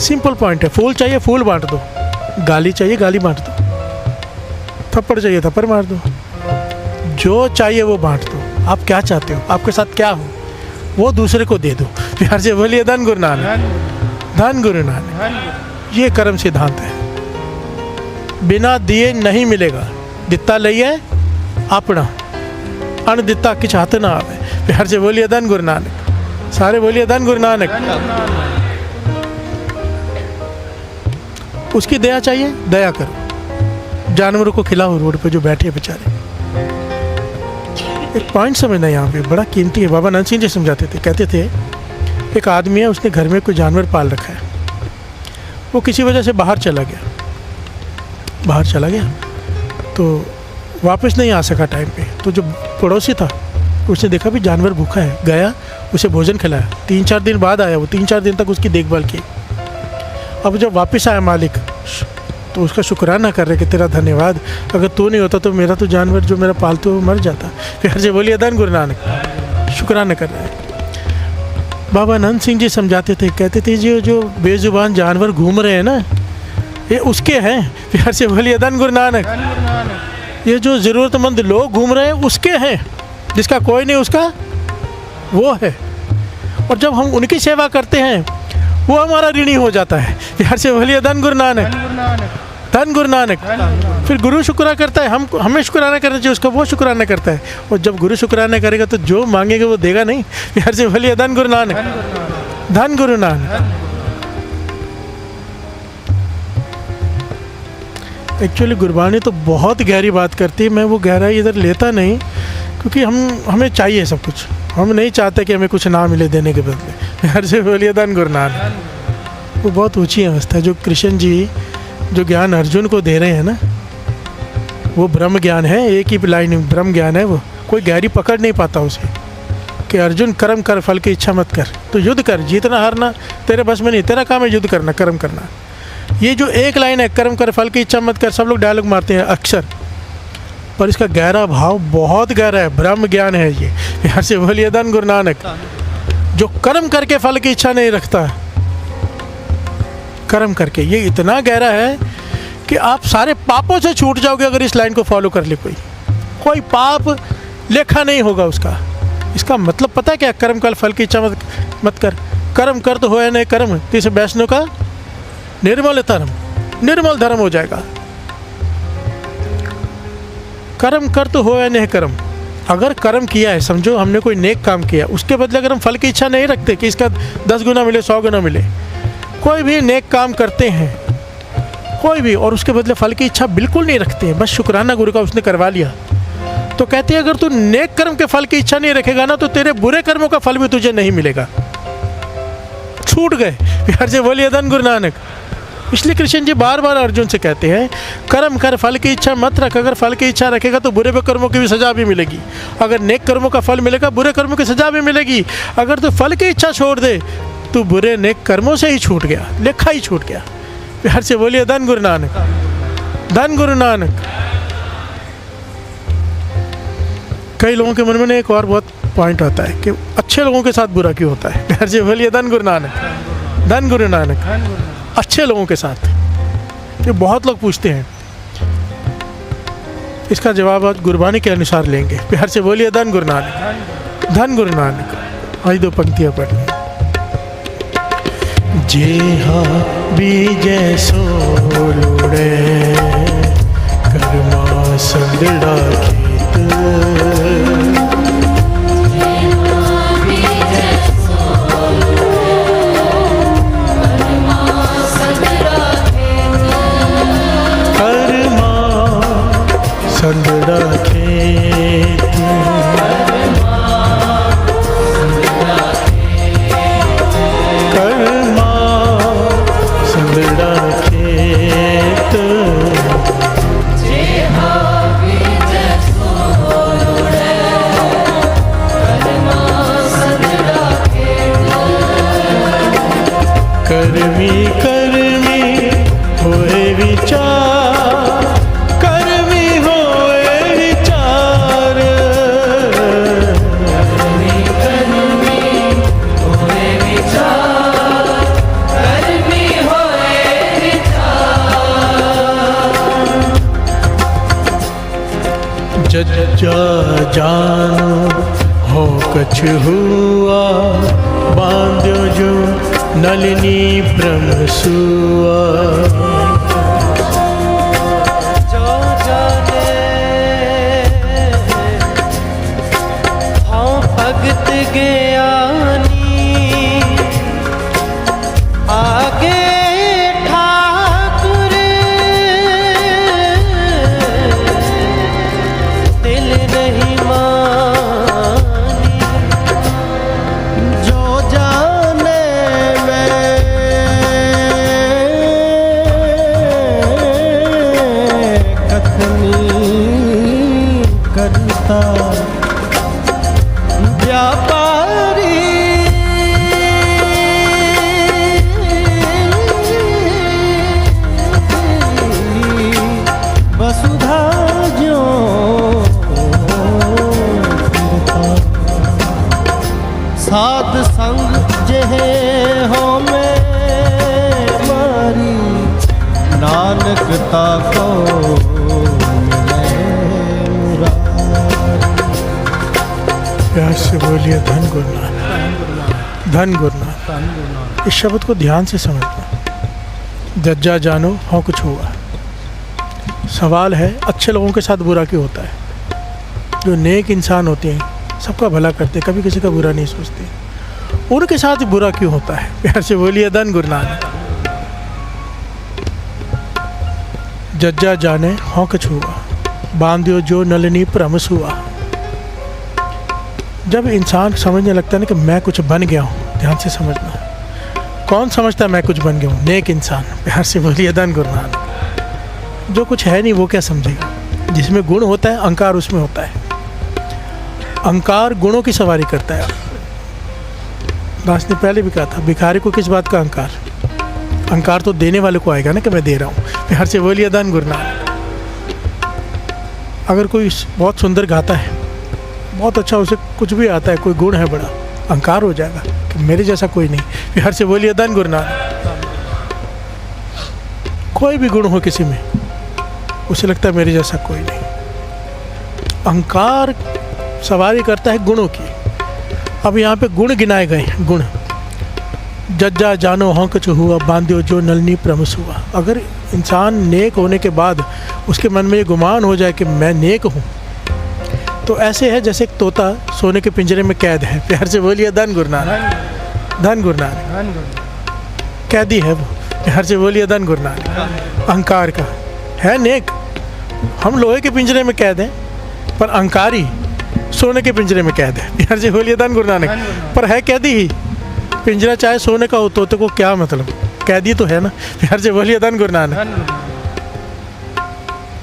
सिंपल पॉइंट है। फूल चाहिए फूल बांट दो, गाली चाहिए गाली बांट दो, थप्पड़ चाहिए थप्पड़ मार दो, जो चाहिए वो बांट दो। आप क्या चाहते हो, आपके साथ क्या हो वो दूसरे को दे दो। प्यार से बोलिए धन गुरु नानक, धन गुरु नानक। ये कर्म सिद्धांत है। बिना दिए नहीं मिलेगा। दिता लइए अपना, अन दिता किछ हाथ ना आवे। प्यार से बोलिए धन गुरु नानक, सारे बोलिए धन गुरु नानक। उसकी दया चाहिए, दया करो। जानवरों को खिलाओ रोड पे जो बैठे बेचारे। एक पॉइंट समझना यहाँ पे बड़ा कीमती है। बाबा नंद सिंह जी समझाते थे, कहते थे एक आदमी है, उसने घर में कोई जानवर पाल रखा है। वो किसी वजह से बाहर चला गया तो वापस नहीं आ सका टाइम पे। तो जो पड़ोसी था उसने देखा भी जानवर भूखा है, गया उसे भोजन खिलाया। 3-4 दिन बाद आया वो, 3-4 दिन तक उसकी देखभाल की। अब जब वापस आया मालिक तो उसका शुक्राना कर रहे कि तेरा धन्यवाद, अगर तू नहीं होता तो मेरा तो जानवर जो मेरा पालतू वो मर जाता। फिर से बोलिए धन गुरु नानक, शुक्राना कर रहे हैं। बाबा नंद सिंह जी समझाते थे, कहते थे जो बेजुबान जानवर घूम रहे हैं ना, ये उसके हैं। प्यार से बोलिए धन गुरु नानक। ये जो ज़रूरतमंद लोग घूम रहे हैं उसके हैं, जिसका कोई नहीं उसका वो है। और जब हम उनकी सेवा करते हैं वो हमारा ऋणी हो जाता है। प्यार से बोलिए धन गुरु नानक, धन गुरु नानक। फिर गुरु शुक्राना करता है, हमें शुक्राना करना चाहिए, उसका वो शुक्राना करता है। और जब गुरु शुक्राना करेगा तो जो मांगेगा वो देगा नहीं। प्यार से बोलिए धन गुरु नानक, धन गुरु नानक। एक्चुअली गुरबानी तो बहुत गहरी बात करती है। मैं वो गहराई इधर लेता नहीं, क्योंकि हमें चाहिए सब कुछ। हम नहीं चाहते कि हमें कुछ ना मिले देने के बदले। प्यार से बोलिए धन गुरु नानक। वो बहुत ऊंची अवस्था है जो कृष्ण जी जो ज्ञान अर्जुन को दे रहे हैं ना, वो ब्रह्म ज्ञान है। एक ही लाइन में ब्रह्म ज्ञान है। वो कोई गहरी पकड़ नहीं पाता उसे, कि अर्जुन कर्म कर, फल की इच्छा मत कर। तो युद्ध कर, जीतना हारना तेरे बस में नहीं, तेरा काम है युद्ध करना, कर्म करना। ये जो एक लाइन है, कर्म कर फल की इच्छा मत कर, सब लोग डायलॉग मारते हैं अक्सर, पर इसका गहरा भाव बहुत गहरा है। ब्रह्म ज्ञान है ये। यहाँ से बोलिए धन गुरु नानक। जो कर्म करके फल की इच्छा नहीं रखता, कर्म करके, ये इतना गहरा है कि आप सारे पापों से छूट जाओगे अगर इस लाइन को फॉलो कर ले। कोई पाप लेखा नहीं होगा उसका। इसका मतलब पता है क्या? कर्म कर फल की इच्छा मत कर। कर्म कर तो होए नहीं कर्म, तो इसे वैष्णव का निर्मल धर्म, निर्मल धर्म हो जाएगा। कर्म कर तो होए नहीं कर्म। अगर कर्म किया है, समझो हमने कोई नेक काम किया, उसके बदले अगर हम फल की इच्छा नहीं रखते कि इसका 10 गुना मिले 100 गुना मिले, कोई भी नेक काम करते हैं कोई भी, और उसके बदले फल की इच्छा बिल्कुल नहीं रखते हैं, बस शुक्राना गुरु का उसने करवा लिया, तो कहते हैं अगर तू नेक कर्म के फल की इच्छा नहीं रखेगा ना, तो तेरे बुरे कर्मों का फल भी तुझे नहीं मिलेगा। छूट गए। प्यार से बोलिए धन गुरु नानक। इसलिए कृष्ण जी बार बार अर्जुन से कहते हैं, कर्म कर फल की इच्छा मत रख। अगर फल की इच्छा रखेगा तो बुरे कर्मों की भी सजा भी मिलेगी। अगर नेक कर्मों का फल मिलेगा, बुरे कर्मों की सजा भी मिलेगी। अगर तू फल की इच्छा छोड़ दे तो बुरे नेक कर्मों से ही छूट गया, लेखा ही छूट गया। प्यार से बोलिए धन गुरु नानक, धन गुरु नानक। कई लोगों के मन में एक और बहुत पॉइंट आता है कि अच्छे लोगों के साथ बुरा क्यों होता है। प्यार से बोलिए धन गुरु नानक, धन गुरु नानक। अच्छे लोगों के साथ, ये बहुत लोग पूछते हैं, इसका जवाब आज गुरबानी के अनुसार लेंगे। प्यार से बोलिए धन गुरु नानक, धन गुरु नानक। आज 2 पंक्तियां पढ़नी। जेहा बीजे सोलुड़े कर्मा संदड़ा खेत, संदड़ा खेत, कर्मा संदड़ा खेत, कर्मी कर्मी होए विचार, कर्मी होए विचार, कर्मी कर्मी होए विचार, कर्मी होए विचार, जज्जा जानो हो कछ हुआ, बांध्यो जो नलिनी प्रमसुआ। जो जाने हाँ भगत ज्ञानी, आगे ठाकुर दिल नहीं मानी। जो जाने मैं कथनी करता व्यापारी, वसुधा जो साध संग जहे हो में मारी, नानक ताको मिले मुरारी। प्यार से बोलिए धन गुरु नानक, धन गुरु नानक। इस शब्द को ध्यान से समझना। जज्जा जानो हो कुछ हुआ। सवाल है, अच्छे लोगों के साथ बुरा क्यों होता है? जो नेक इंसान होते हैं, सबका भला करते, कभी किसी का बुरा नहीं सोचते, उनके साथ ही बुरा क्यों होता है? प्यार से बोलिए धन गुरु नानक। जज्जा जाने हो कुछ हुआ, बांध्यो जो नलिनी प्रमस हुआ। जब इंसान समझने लगता है ना कि मैं कुछ बन गया हूँ, ध्यान से समझना। कौन समझता है मैं कुछ बन गया हूँ? नेक इंसान। प्यार से बोलिए धन गुरु नानक। जो कुछ है नहीं वो क्या समझेगा? जिसमें गुण होता है, अहंकार उसमें होता है। अहंकार गुणों की सवारी करता है। दास ने पहले भी कहा था, भिखारी को किस बात का अहंकार? अहंकार तो देने वाले को आएगा ना कि मैं दे रहा हूँ। प्यार से बोलिए धन गुरु नानक। अगर कोई बहुत सुंदर गाता है, बहुत अच्छा, उसे कुछ भी आता है, कोई गुण है बड़ा, अहंकार हो जाएगा कि मेरे जैसा कोई नहीं। प्यार से बोलिए धन गुरु नानक। कोई भी गुण हो किसी में, उसे लगता है मेरे जैसा कोई नहीं। अहंकार सवारी करता है गुणों की। अब यहाँ पे गुण गिनाए गए हैं। गुण, जज्जा जानो हों कुछ हुआ, बांध्यो जो नलनी प्रमस हुआ। अगर इंसान नेक होने के बाद उसके मन में ये गुमान हो जाए कि मैं नेक हूँ, तो ऐसे है जैसे एक तोता सोने के पिंजरे में कैद है। प्यार से बोलिए धन गुरु नानक, धन गुरु नानक। कैदी है वो। प्यार से बोलिए धन गुरु नानक। अहंकार का है नेक। हम लोहे के पिंजरे में कैद हैं, पर अहंकारी सोने के पिंजरे में कैद है। प्यार से बोलिए धन गुरु नानक। पर है कैदी ही। पिंजरा चाहे सोने का हो, तोते को क्या मतलब, कैदी तो है ना। प्यार से बोलिए धन गुरु नानक।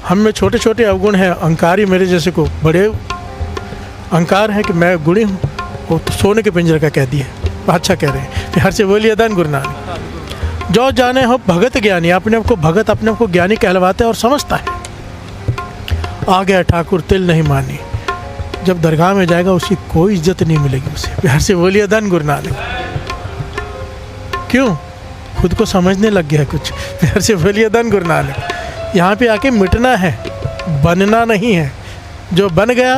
हम में छोटे छोटे अवगुण हैं। अहंकारी मेरे जैसे को बड़े अहंकार है कि मैं गुणी हूँ, वो तो सोने के पिंजरे का कैदी है। अच्छा कह रहे हैं। प्यार से बोलिए धन गुरु नानक। जो जाने हो भगत ज्ञानी, अपने आप को भगत, अपने आप को ज्ञानी कहलवाता है और समझता है। आ गया ठाकुर तिल नहीं मानी। जब दरगाह में जाएगा उसकी कोई इज्जत नहीं मिलेगी उसे। प्यार से बोलिए धन गुरु नानक। क्यों? खुद को समझने लग गया है कुछ। प्यार से बोलिए धन गुरु नानक। यहाँ पे आके मिटना है, बनना नहीं है। जो बन गया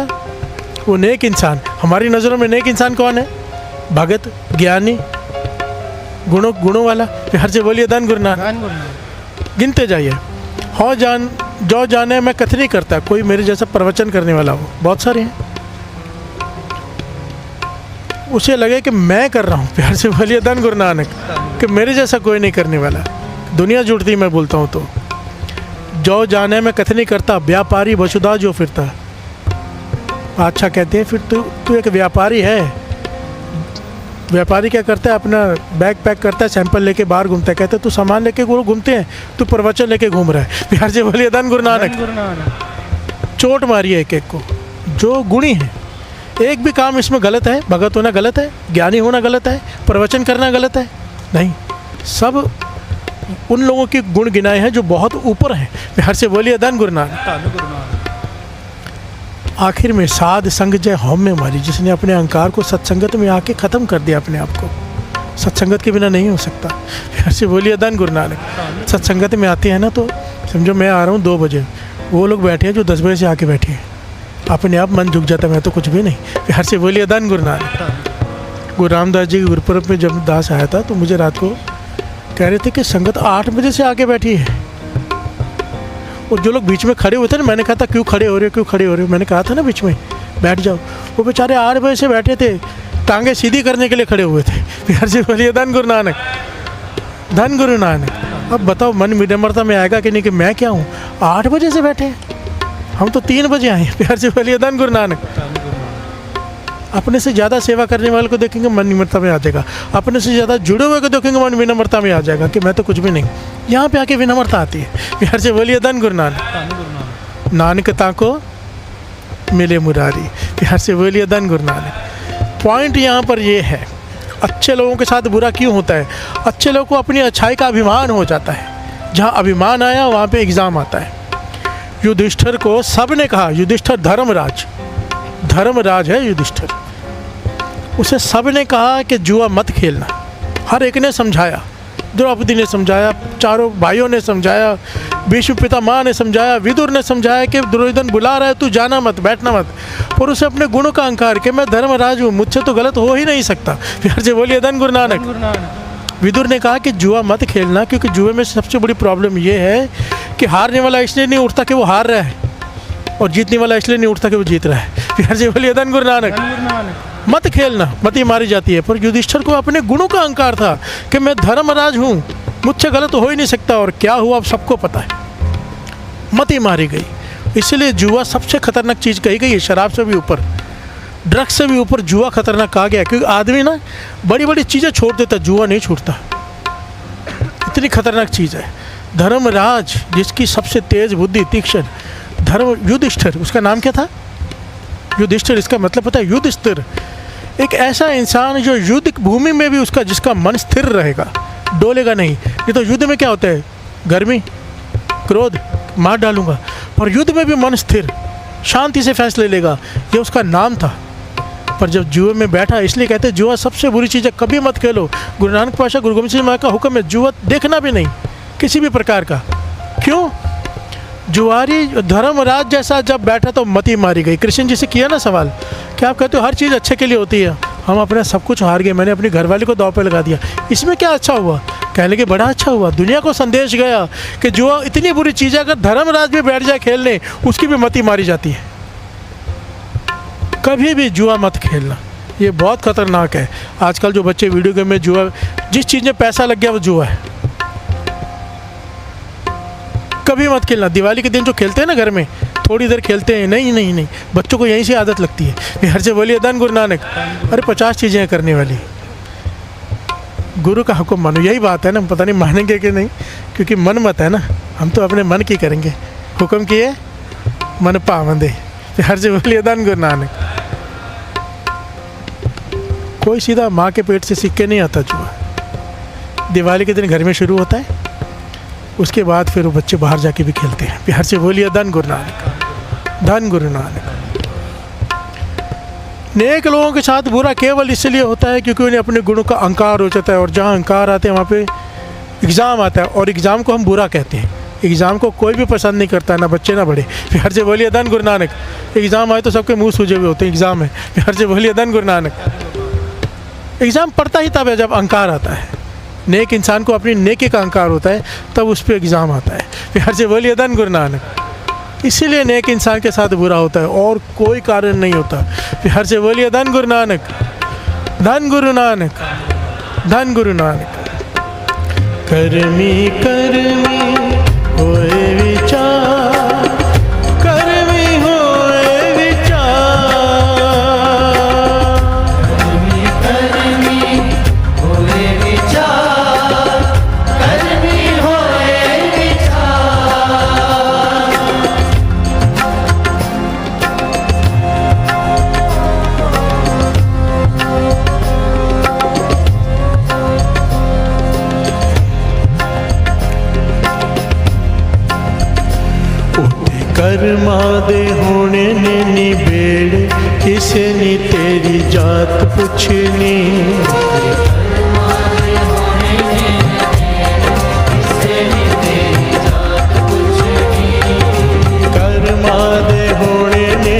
वो नेक इंसान। हमारी नज़रों में नेक इंसान कौन है? भगत, ज्ञानी, गुणों वाला। प्यार से बोलिए धन गुरु नानक। गिनते जाइए। हो जान जो जाने मैं कथ नहीं करता, कोई मेरे जैसा प्रवचन करने वाला हो, बहुत सारे हैं। उसे लगे कि मैं कर रहा हूँ। प्यार से बोलिए धन गुरु नानक। कि मेरे जैसा कोई नहीं करने वाला। दुनिया जुड़ती मैं बोलता हूँ तो। जो जाने मैं कथ नहीं करता, व्यापारी वसुधा जो फिरता। अच्छा कहते हैं फिर तू एक व्यापारी है। व्यापारी क्या करता है? अपना बैग पैक करता है, सैंपल लेके बाहर घूमता है। कहते हैं तू सामान लेके घूमते हैं, तू प्रवचन लेके घूम रहा है। प्यार से बोलिए धन गुरु नानक। चोट मारी है एक एक को। जो गुणी है, एक भी काम इसमें गलत है? भगत होना गलत है? ज्ञानी होना गलत है? प्रवचन करना गलत है? नहीं। सब उन लोगों के गुण गिनाए हैं जो बहुत ऊपर हैं। प्यार से बोलिए धन गुरु नानक। आखिर में साध संग जय होम में मारी, जिसने अपने अहंकार को सत्संगत में आके ख़त्म कर दिया अपने आप को। सत्संगत के बिना नहीं हो सकता। प्यार से बोलिए धन गुरु नानक। सत्संगत में आते हैं ना तो समझो मैं आ रहा हूँ 2 बजे, वो लोग बैठे हैं जो 10 बजे से आके बैठे हैं। अपने आप मन झुक जाता, मैं तो कुछ भी नहीं। प्यार से बोलिए धन गुरु नानक। गुरु रामदास जी के गुरुपुरब में जब दास आया था तो मुझे रात को कह रहे थे कि संगत 8 बजे से आके बैठी है, और जो लोग बीच में खड़े हुए थे ना, मैंने कहा था क्यों खड़े हो रहे हो, क्यों खड़े हो रहे हो, मैंने कहा था ना बीच में बैठ जाओ, वो बेचारे 8 बजे से बैठे थे, टांगे सीधी करने के लिए खड़े हुए थे। प्यार से बोलिए धन गुरु नानक, धन गुरु नानक। अब बताओ मन विनम्रता में आएगा कि नहीं कि मैं क्या हूँ, 8 बजे से बैठे हैं, हम तो 3 बजे आए। प्यार से बोलिए धन गुरु नानक। अपने से ज़्यादा सेवा करने वाले को देखेंगे मन विनम्रता में आ जाएगा, अपने से ज़्यादा जुड़े हुए को देखेंगे मन विनम्रता में आ जाएगा कि मैं तो कुछ भी नहीं। यहाँ पे आके विनम्रता आती है। प्यार से बोलिए धन गुरु नानक। नानक ताको मिले मुरारी। प्यार से बोलिए धन गुरु नानक। पॉइंट यहाँ पर ये है, अच्छे लोगों के साथ बुरा क्यों होता है? अच्छे लोगों को अपनी अच्छाई का अभिमान हो जाता है। जहाँ अभिमान आया वहाँ पे एग्ज़ाम आता है। युधिष्ठिर को सब ने कहा, युधिष्ठिर धर्मराज है युधिष्ठिर, उसे सब ने कहा कि जुआ मत खेलना। हर एक ने समझाया, द्रौपदी ने समझाया, चारों भाइयों ने समझाया, भीष्म पितामह ने समझाया, विदुर ने समझाया कि दुर्योधन बुला रहा है, तू जाना मत, बैठना मत। पर उसे अपने गुणों का अहंकार कि मैं धर्मराज हूँ, मुझसे तो गलत हो ही नहीं सकता। प्यार से बोलिए धन गुरु नानक। विदुर ने कहा कि जुआ मत खेलना, क्योंकि जुए में सबसे बड़ी प्रॉब्लम ये है कि हारने वाला इसलिए नहीं उठता कि वो हार रहा है, और जीतने वाला इसलिए नहीं उठता कि वो जीत रहा है। प्यार से बोलिए धन गुरु नानक। मत खेलना, मती मारी जाती है। पर युधिष्ठिर को अपने गुणों का अहंकार था कि मैं धर्मराज हूँ, मुझसे गलत हो ही नहीं सकता, और क्या हुआ अब सबको पता है, मती मारी गई। इसलिए जुआ सबसे खतरनाक चीज़ कही गई है, शराब से भी ऊपर, ड्रग्स से भी ऊपर जुआ खतरनाक कहा गया है। क्योंकि आदमी ना बड़ी बड़ी चीज़ें छोड़ देता, जुआ नहीं छूटता, इतनी खतरनाक चीज़ है। धर्मराज जिसकी सबसे तेज बुद्धि, तीक्ष्ण, युधिष्ठिर, उसका नाम क्या था? युधिष्ठिर। इसका मतलब पता है? युद्ध स्थिर। एक ऐसा इंसान जो युद्ध भूमि में भी उसका, जिसका मन स्थिर रहेगा, डोलेगा नहीं। ये तो युद्ध में क्या होता है, गर्मी, क्रोध, मार डालूंगा, पर युद्ध में भी मन स्थिर, शांति से फैसले लेगा, ये उसका नाम था। पर जब जुए में बैठा, इसलिए कहते हैं जुआ सबसे बुरी चीज़ है, कभी मत खेलो। गुरु नानक पातशाह, गुरु गोबिंद सिंह महाराज का हुक्म है जुआ देखना भी नहीं, किसी भी प्रकार का। क्यों? जुआरी धर्मराज जैसा जब बैठा तो मती मारी गई। कृष्ण जी से किया ना सवाल, क्या आप कहते हो हर चीज़ अच्छे के लिए होती है, हम अपना सब कुछ हार गए, मैंने अपनी घरवाली को दांव पे लगा दिया, इसमें क्या अच्छा हुआ? कहने के बड़ा अच्छा हुआ, दुनिया को संदेश गया कि जुआ इतनी बुरी चीज़ है, अगर धर्मराज भी बैठ जाए खेलने, उसकी भी मती मारी जाती है। कभी भी जुआ मत खेलना, ये बहुत खतरनाक है। आजकल जो बच्चे वीडियो गेम में जुआ, जिस चीज़ में पैसा लग गया वो जुआ है, कभी मत खेलना। दिवाली के दिन जो खेलते हैं ना घर में, थोड़ी देर खेलते हैं, नहीं नहीं नहीं, बच्चों को यहीं से आदत लगती है। घर से बोलिए धन गुरु नानक। अरे 50 चीज़ें हैं करने वाली, गुरु का हुक्म मानो, यही बात है ना। पता नहीं मानेंगे कि नहीं, क्योंकि मन मत है ना, हम तो अपने मन की करेंगे। हुक्म किए मन पावंदे। घर से बोलिए धन गुरु नानक। कोई सीधा माँ के पेट से सीख के नहीं आता जुआ। दिवाली के दिन घर में शुरू होता है, उसके बाद फिर वो बच्चे बाहर जाके भी खेलते हैं। प्यार से बोलिए धन गुरु नानक, धन गुरु नानक। नेक लोगों के साथ बुरा केवल इसलिए होता है क्योंकि उन्हें अपने गुणों का अहंकार हो जाता है, और जहाँ अहंकार आते हैं वहाँ पे एग्ज़ाम आता है, और एग्ज़ाम को हम बुरा कहते हैं। एग्ज़ाम को कोई भी पसंद नहीं करता, ना बच्चे ना बड़े। प्यार से बोलिए धन गुरु नानक। एग्ज़ाम आए तो सबके मुँह सूजे हुए होते हैं, एग्ज़ाम है। प्यार से बोलिए धन गुरु नानक। एग्ज़ाम पढ़ता ही तब है जब अहंकार आता है। नेक इंसान को अपनी नेकी का अहंकार होता है, तब उस पर एग्ज़ाम आता है। प्यार से बोलिए धन गुरु नानक। इसीलिए नेक इंसान के साथ बुरा होता है, और कोई कारण नहीं होता। प्यार से बोलिए धन गुरु नानक, धन गुरु नानक, धन गुरु नानक। कर्मी कर्मी होए विचार, कर्मी होए विचार, कर्मी कर्मी होए विचार, कर्मी होए विचार। कर्मा दे होने ने निबेड़, किसे नी तेरी जात पुछनी। कर्मा दे होने ने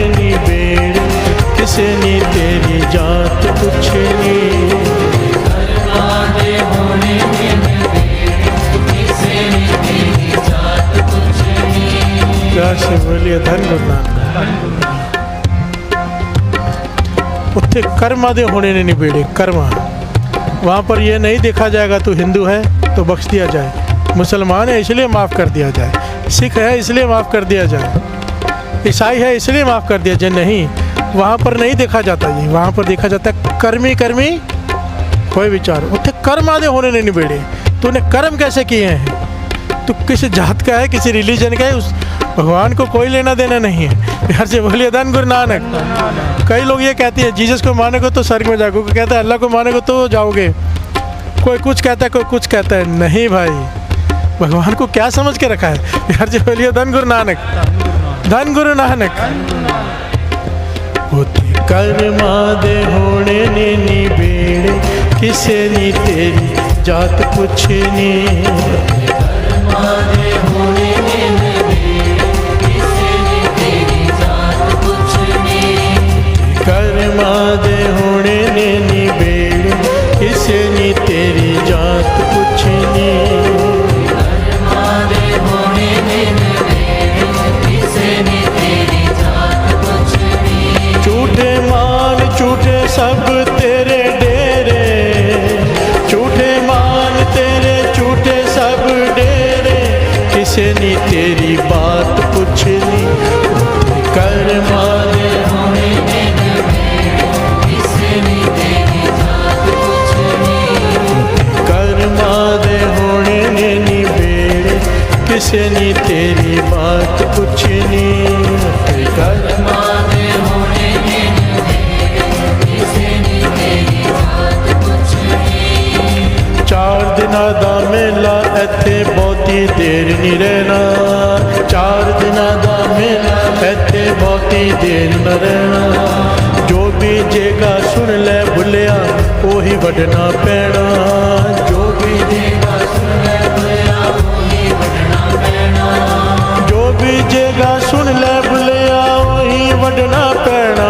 बोलिए धन गुरु नानक। उत्थे कर्मा दे होने ने निबेड़े, कर्मा। वहाँ पर यह नहीं देखा जाएगा तू हिंदू है तो बख्श दिया जाए, मुसलमान है इसलिए माफ़ कर दिया जाए, सिख है इसलिए माफ़ कर दिया जाए, ईसाई है इसलिए माफ़ कर दिया जाए। नहीं, वहाँ पर नहीं देखा जाता ये, वहाँ पर देखा जाता है कर्मी कर्मी कोई विचार। उत्थे कर्म आदे होने नहीं निबेड़े, तूने कर्म कैसे किए हैं, तू किस जात का है, किसी रिलीजन का है, उस भगवान को कोई लेना देना नहीं है। प्यार से बोलिए धन गुरु नानक। कई लोग ये कहते हैं जीसस को मानोगे तो स्वर्ग में जाओगे, कोई कहता है अल्लाह को मानोगे तो जाओगे, कोई कुछ कहता है कोई कुछ कहता है। नहीं भाई, भगवान को क्या समझ के रखा है। प्यार से बोलिए धन गुरु नानक, धन गुरु नानक। होती कर्मा दे होने ने निबेड़े, किसे नी तेरी जात पुछनी। कर्मा दे होने ने निबेड़े, किसे नी तेरी जात पुछनी। कर्मा दे होने ने निबेड़े, किसे नी तेरी जात पुछनी। कर्मा दे होने ने निबेड़े, किसे नी तेरी जात पुछनी। झूठे मान झूठे सब तेरे डेरे, झूठे मान तेरे झूठे सब डेरे, किसे नी तेरी बात पुछनी। कर्मा दे होने ने निबेड़े, किसे नी तेरी जात पुछनी। कर्मा दे होने ने निबेड़े, किसे नी तेरी बात पुछनी। कर्मा दे होने ने निबेड़े, किसे नी तेरी जात पुछनी। चार दिनां दा मेला इत्थे बहुती देर नहीं रहना, चार दिनां दा मेला इत्थे बहुती देर न रहना। जो बीजेगा सुन ले भुलिया ओही वडना पैना, जो बीजेगा सुन ले भुलिया ओही वडना पैना। जो बीजेगा सुन ले भुलिया ओही वडना पैना।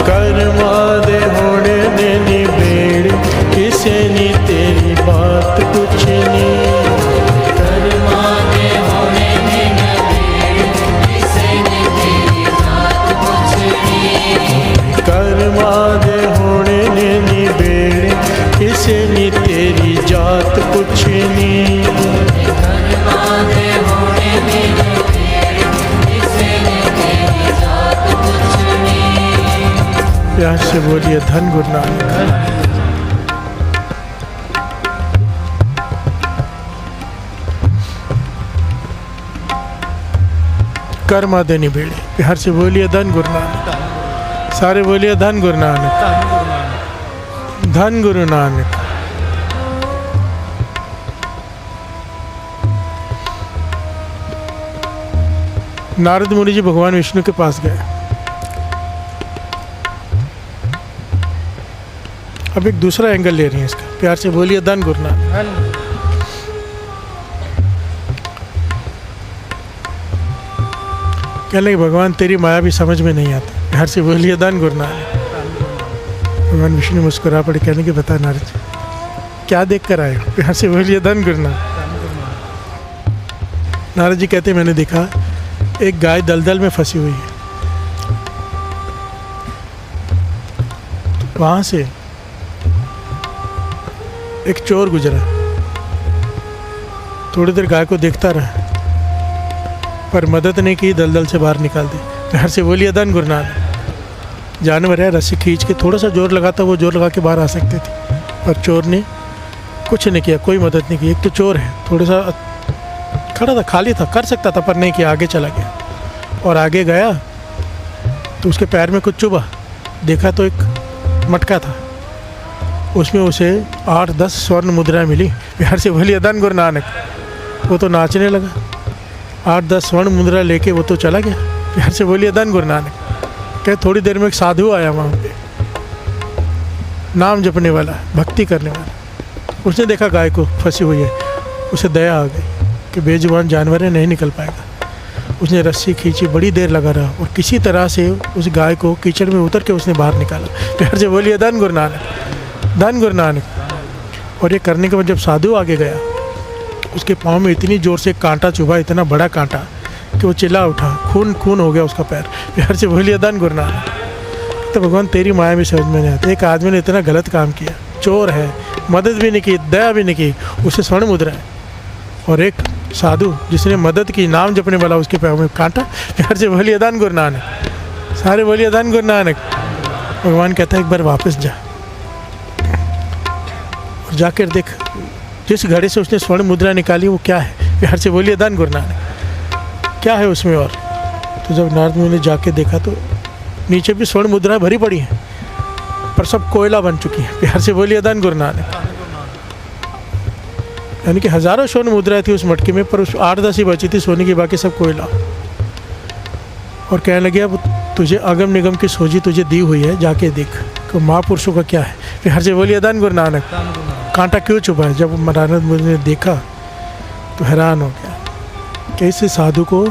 कर्मा दे होने ने निबेड़े, किसे नी तेरी बात पुछनी। कर्मा दे होने ने निबेड़े, किसे नी तेरी जात पुछनी। कर्मा दे होने ने निबेड़े, किसे नी तेरी जात पुछनी। कर्मा दे होने ने निबेड़े, किसे नी तेरी जात पुछनी। प्यार से बोलिए धन गुरु नानक। कर्मा दे निबेड़े, प्यार से बोलिए धन गुरु नानक। सारे बोलिए धन गुरु नानक, धन गुरु नानक। नारद मुनि जी भगवान विष्णु के पास गए। अब एक दूसरा एंगल ले रही हैं इसका। प्यार से बोलिए धन गुरु नानक। कहने लगे भगवान तेरी माया भी समझ में नहीं आती। प्यार से बोलिए धन गुरु नानक। भगवान विष्णु मुस्कुरा पड़े, कहने के बता नारद जी क्या देख कर आए हो। प्यार से बोलिए धन गुरु नानक। नारद जी कहते मैंने देखा एक गाय दलदल में फंसी हुई है, वहाँ से एक चोर गुजरा, थोड़ी देर गाय को देखता रहा पर मदद नहीं की, दलदल से बाहर निकाल दी। प्यार से बोलिए धन गुरु नानक। जानवर है, रस्सी खींच के थोड़ा सा जोर लगाता वो जोर लगा के बाहर आ सकते थे, पर चोर ने कुछ नहीं किया, कोई मदद नहीं की। एक तो चोर है, थोड़ा सा खड़ा था, खाली था, कर सकता था पर नहीं किया, आगे चला गया। और आगे गया तो उसके पैर में कुछ चुभा, देखा तो एक मटका था, उसमें उसे 8-10 स्वर्ण मुद्राएं मिली। प्यार से बोलिए धन गुरु नानक। वो तो नाचने लगा, 8-10 स्वर्ण मुद्रा लेके वो तो चला गया। प्यार से बोलिए धन गुरु नानक। क्या थोड़ी देर में एक साधु आया वहाँ पे, नाम जपने वाला, भक्ति करने वाला। उसने देखा गाय को फंसी हुई है, उसे दया आ गई कि बेजुबान जानवर है, नहीं निकल पाएगा। उसने रस्सी खींची, बड़ी देर लगा रहा और किसी तरह से उस गाय को कीचड़ में उतर के उसने बाहर निकाला। प्यार से बोलिए धन गुरु नानक, धन गुरु नानक। और ये करने के बाद जब साधु आगे गया उसके पाँव में इतनी ज़ोर से कांटा चुभा, इतना बड़ा कांटा कि वो चिल्ला उठा, खून खून हो गया उसका पैर। प्यार से बोलिए दान गुरु नानक। तो भगवान तेरी माया भी समझ में नहीं आती। एक आदमी ने इतना गलत काम किया, चोर है, मदद भी नहीं की, दया भी नहीं की, उसे स्वर्ण मुद्रा है। और एक साधु जिसने मदद की, नाम जपने वाला, उसके पैर में कांटा। प्यार से बोलिए दान गुरु नानक। सारे बोलिए दान गुरु नानक। भगवान कहता है एक बार वापस जा और जाकर देख जिस घड़े से उसने स्वर्ण मुद्रा निकाली वो क्या है। प्यार से बोलिए दान गुरु नानक। क्या है उसमें? और तो जब नारद मुनि ने जाके देखा तो नीचे भी स्वर्ण मुद्राएं भरी पड़ी हैं, पर सब कोयला बन चुकी है। प्यार से बोलिए दान गुरु नानक। यानी कि हज़ारों स्वर्ण मुद्राएं थी उस मटके में, पर उस 8-10 ही बची थी सोने की, बाकी सब कोयला। और कहने लगे अब तुझे अगम निगम की सोझी तुझे दी हुई है, जाके देख कि महापुरुषों का क्या है। प्यार से बोलिए दान गुरु नानक। कांटा क्यों चुभा है? जब नारद मुनि ने देखा तो हैरान हो गया कि इस साधु को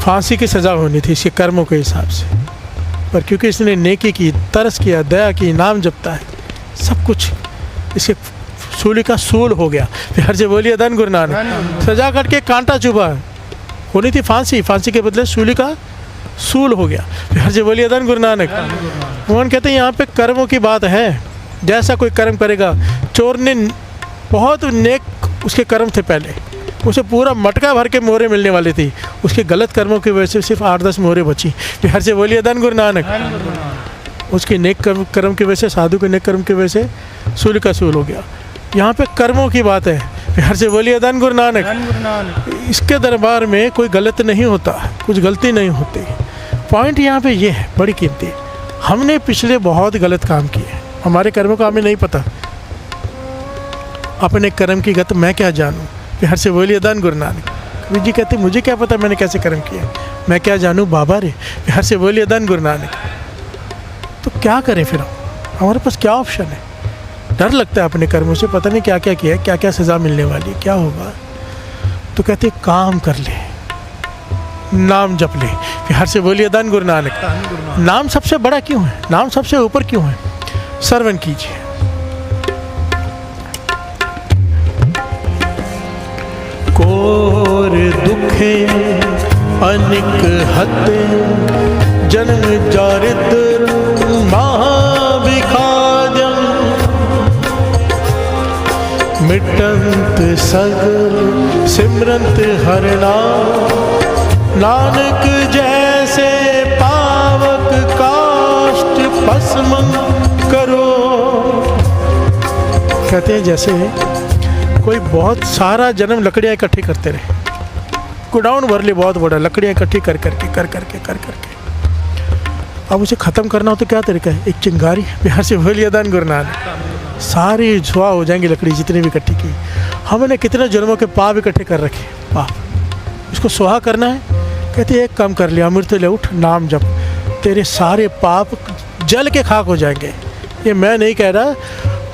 फांसी की सज़ा होनी थी इसके कर्मों के हिसाब से, पर क्योंकि इसने नेकी की, तरस किया, दया की, नाम जपता है, सब कुछ इसके सूली का सूल हो गया। प्यार से बोलिए दान गुरु नानक। सजा कट के कांटा चुभा, होनी थी फांसी, फांसी के बदले सूली का सूल हो गया। प्यार से बोलिए दान गुरु नानक। भगवान कहते हैं यहाँ पे कर्मों की बात है। जैसा कोई कर्म करेगा, चोर ने बहुत नेक उसके कर्म थे पहले, उसे पूरा मटका भर के मोहरे मिलने वाली थी, उसके गलत कर्मों की वजह से सिर्फ 8-10 मोहरे बची। प्यार से बोलिए दान गुरु नानक। उसके नेक कर्म की वजह से, साधु के नेक कर्म की वजह से सूल का सूल हो गया। यहाँ पे कर्मों की बात है। प्यार से बोलिए दान गुरु नानक। इसके दरबार में कोई गलत नहीं होता, कुछ गलती नहीं होती। पॉइंट यहाँ पे ये है बड़ी कीमती, हमने पिछले बहुत गलत काम किए, हमारे कर्मों का हमें नहीं पता। अपने कर्म की गत मैं क्या जानूँ। प्यार से बोलिए दान गुरु नानक। कबीर जी कहते मुझे क्या पता मैंने कैसे कर्म किया, मैं क्या जानूँ बाबा रे। प्यार से बोलिए दान गुरु नानक। तो क्या करें फिर हमारे पास क्या ऑप्शन है? डर लगता है अपने कर्मों से, पता नहीं क्या क्या किया है, क्या क्या सज़ा मिलने वाली, क्या होगा। तो कहते काम कर ले, नाम जप ले। प्यार से बोलिए दान गुरु नानक। नाम सबसे बड़ा क्यों है? नाम सबसे ऊपर क्यों है? श्रवण कीजिए। कोर दुखे अनिक हते, जन्म जारिद्र महाविखाद्यम, मिटंत सगल सिमरंत हर नाम, नानक जैसे पावक काष्ठ भस्म करो। कहते हैं जैसे कोई बहुत सारा जन्म लकड़ियाँ इकट्ठी करते रहे, गोडाउन भर ले बहुत बड़ा, लकड़ियाँ इकट्ठी कर करके अब उसे ख़त्म करना हो तो क्या तरीका है? एक चिंगारी। प्यार से बोलिए दान गुरु नानक। सारी धुआं हो जाएंगी लकड़ी जितनी भी इकट्ठी की। हमने कितने जन्मों के पाप इकट्ठे कर रखे, पाप, इसको सुहा करना है। कहते एक काम कर लिया, अमृत ले उठ, नाम जप, तेरे सारे पाप जल के खाक हो जाएंगे। ये मैं नहीं कह रहा,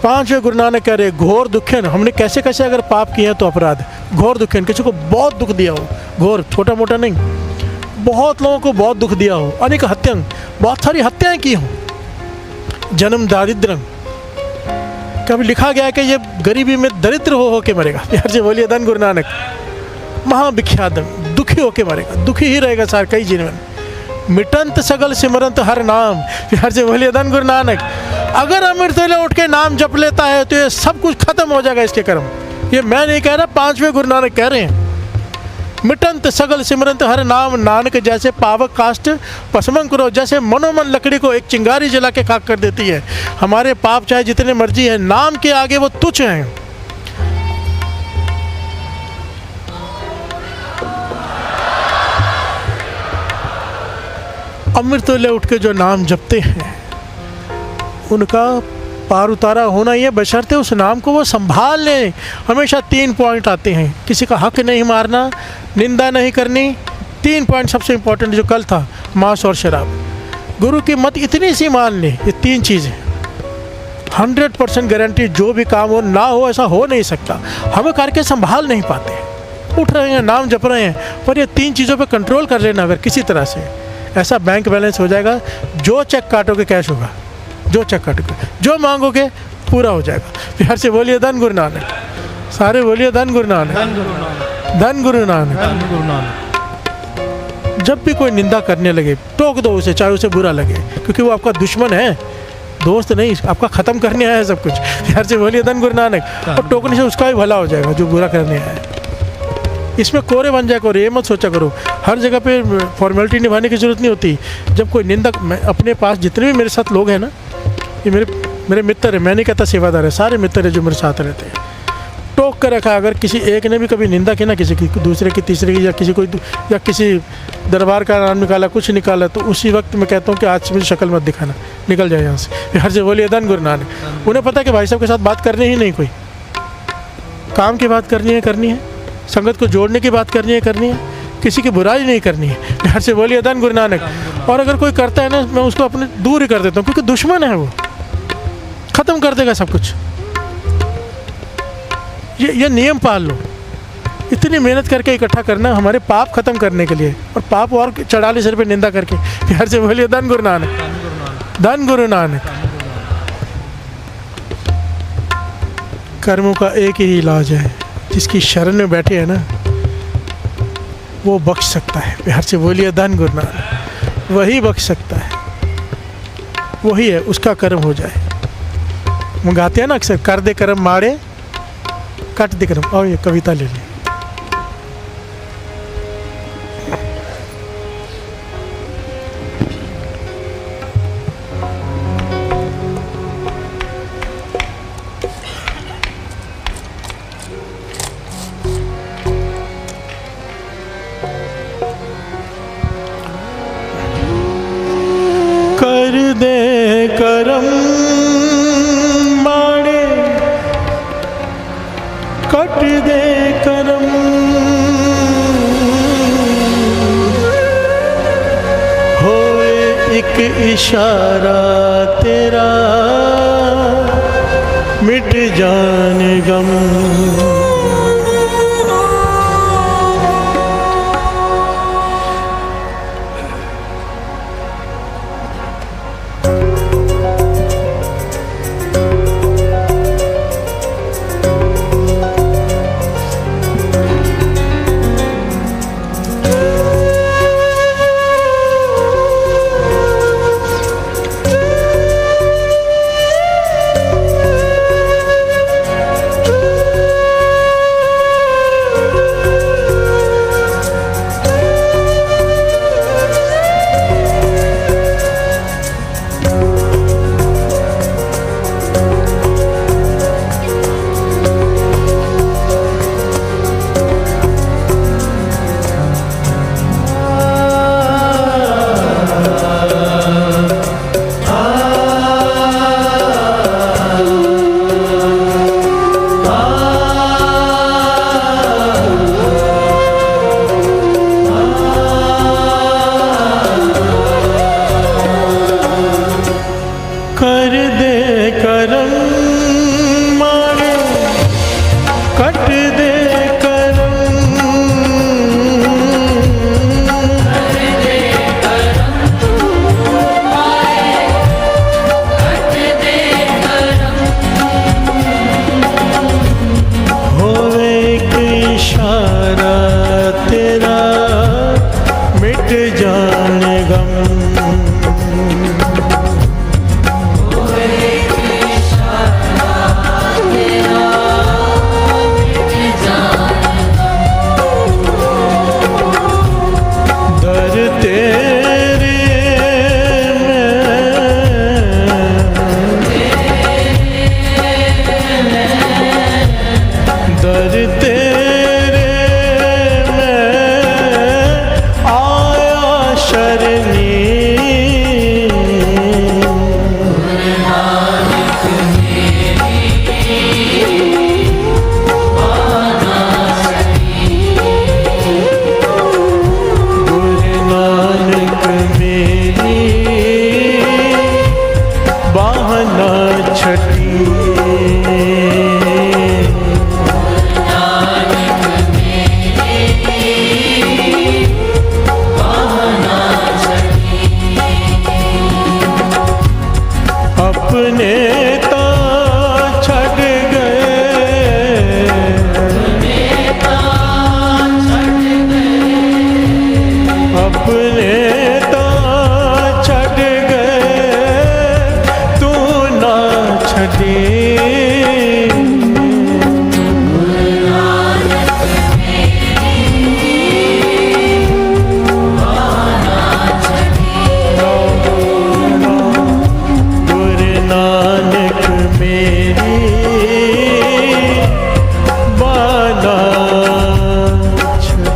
5वें गुरु नानक कह रहे घोर दुखन। हमने कैसे कैसे अगर पाप किए हैं तो अपराध घोर दुखन, किसी को बहुत दुख दिया हो, घोर छोटा मोटा नहीं, बहुत लोगों को बहुत दुख दिया हो, अनेक हत्याएं, बहुत सारी हत्याएं की हो, जन्म दारिद्र्यम, कभी लिखा गया है कि ये गरीबी में दरिद्र हो के मरेगा। प्यार से बोलिए दान गुरु नानक। महाविख्यातम, दुखी होके मरेगा, दुखी ही रहेगा सार कई जीवन। मिटंत सगल सिमरंत हर नाम। प्यार से बोलिए दान गुरु नानक। अगर अमृत ले उठ के नाम जप लेता है तो ये सब कुछ खत्म हो जाएगा इसके कर्म। ये मैं नहीं कह रहा, 5वें गुरु नानक कह रहे हैं। मिटंत सगल सिमरंत हर नाम, नानक जैसे पावक काष्ठ भस्म करो। जैसे मनोमन लकड़ी को एक चिंगारी जला के खाक कर देती है, हमारे पाप चाहे जितने मर्जी है, नाम के आगे वो तुच्छ हैं। अमृत ले उठ के जो नाम जपते हैं उनका पार उतारा होना ही है, बशर्ते उस नाम को वो संभाल लें। हमेशा 3 पॉइंट आते हैं, किसी का हक नहीं मारना, निंदा नहीं करनी, 3 पॉइंट सबसे इम्पोर्टेंट जो कल था, मांस और शराब। गुरु की मत इतनी सी मान ले, ये 3 चीज़ें 100% गारंटी, जो भी काम हो ना हो ऐसा हो नहीं सकता। हमें करके संभाल नहीं पाते, उठ रहे हैं नाम जप रहे हैं, पर ये 3 चीज़ों पर कंट्रोल कर लेना अगर किसी तरह से, ऐसा बैंक बैलेंस हो जाएगा, जो चेक काटोगे कैश होगा, जो चेक काटोगे, जो मांगोगे पूरा हो जाएगा। प्यार से बोलिए दान गुरु नानक। सारे बोलिए धन गुरु नानक, धन गुरु नानक, धन गुरु नानक। धन गुरु नानक। जब भी कोई निंदा करने लगे टोक दो उसे, चाहे उसे बुरा लगे, क्योंकि वो आपका दुश्मन है, दोस्त नहीं, आपका ख़त्म करने आया है सब कुछ। प्यार से बोलिए धन गुरु नानक। और टोकने से उसका भी भला हो जाएगा जो बुरा करने आया है। इसमें कोरे बन जाए करो, ये मत सोचा करो हर जगह पे फॉर्मेलिटी निभाने की ज़रूरत नहीं होती। जब कोई निंदा, मैं अपने पास जितने भी मेरे साथ लोग हैं ना, ये मेरे मित्र है, मैं नहीं कहता सेवादार है, सारे मित्र है जो मेरे साथ रहते हैं। टोक कर रखा, अगर किसी एक ने भी कभी निंदा की ना किसी की, दूसरे की, तीसरे की, या किसी दरबार का नाम निकाला, कुछ निकाला, तो उसी वक्त मैं कहता हूँ कि आज से मुझे शक्ल मत दिखाना, निकल जाए यहाँ से। हर से बोलिए धन गुरु नानक। उन्हें पता है कि भाई साहब के साथ बात करनी ही नहीं, कोई काम की बात करनी है, संगत को जोड़ने की बात करनी है, किसी की बुराई नहीं करनी है। हर से बोलिए धन गुरु नानक। और अगर कोई करता है ना, मैं उसको अपने दूर ही कर देता हूँ, क्योंकि दुश्मन है वो, ख़त्म कर देगा सब कुछ। ये नियम पाल लो। इतनी मेहनत करके इकट्ठा करना हमारे पाप खत्म करने के लिए, और पाप और चढ़ा ले सिर पे निंदा करके। प्यार से बोलिए धन गुरु नानक, धन गुरु नानक। कर्मों का एक ही इलाज है, जिसकी शरण में बैठे हैं ना वो बख्श सकता है। प्यार से बोलिए धन गुरु नानक। वही बख्श सकता है, वही है, उसका कर्म हो जाए। वो गाते हैं ना अक्सर, कर दे कर्म माड़े कट दे कर्म। और ये कविता ले ली। कर दे करम माड़े कट दे करम, होए एक इशारा तेरा मिट जाने गम। कर दे करम मारे कट दे करम, होवे एक इशारा तेरा मिट जाने गम। दर तेरे में आया शरणी, गुरु नानक मेरी बाहना छठी। अपने तो छड़ गए छड़े गुरु नानक मेरी बाना छड़े।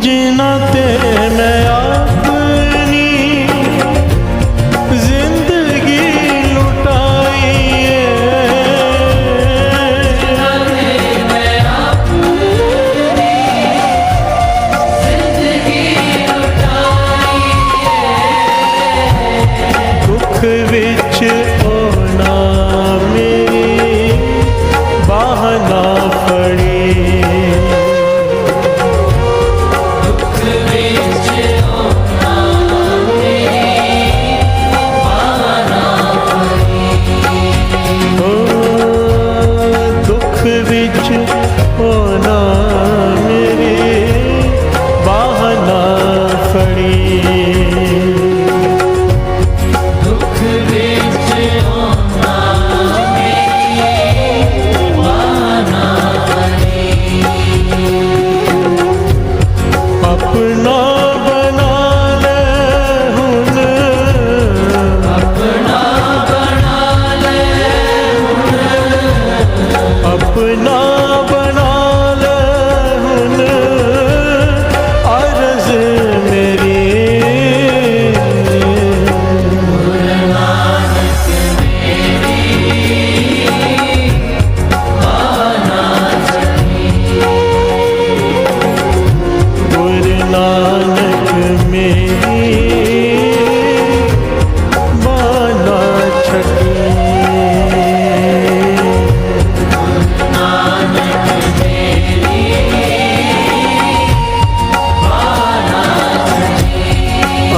जीनाते मैं अपनी जिंदगी लुटाई दुख विच होना मेरी बाहना पड़ी होना मेरे बाहना फड़ी दुख विच होना मेरे बाहना फड़ी अपना बना ले हुन अपना बना ले हुन अपना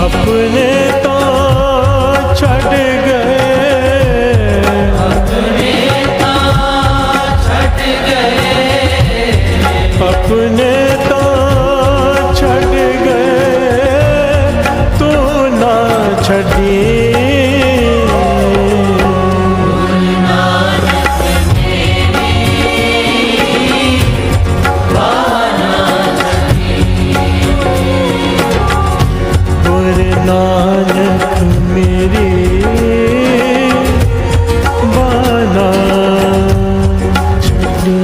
अपने तो छड़ गए अपने तो छड़ गए अपने तो छड़ गए तू ना छड़ी नानक मेरे बाना छड़ी।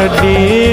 छड़ी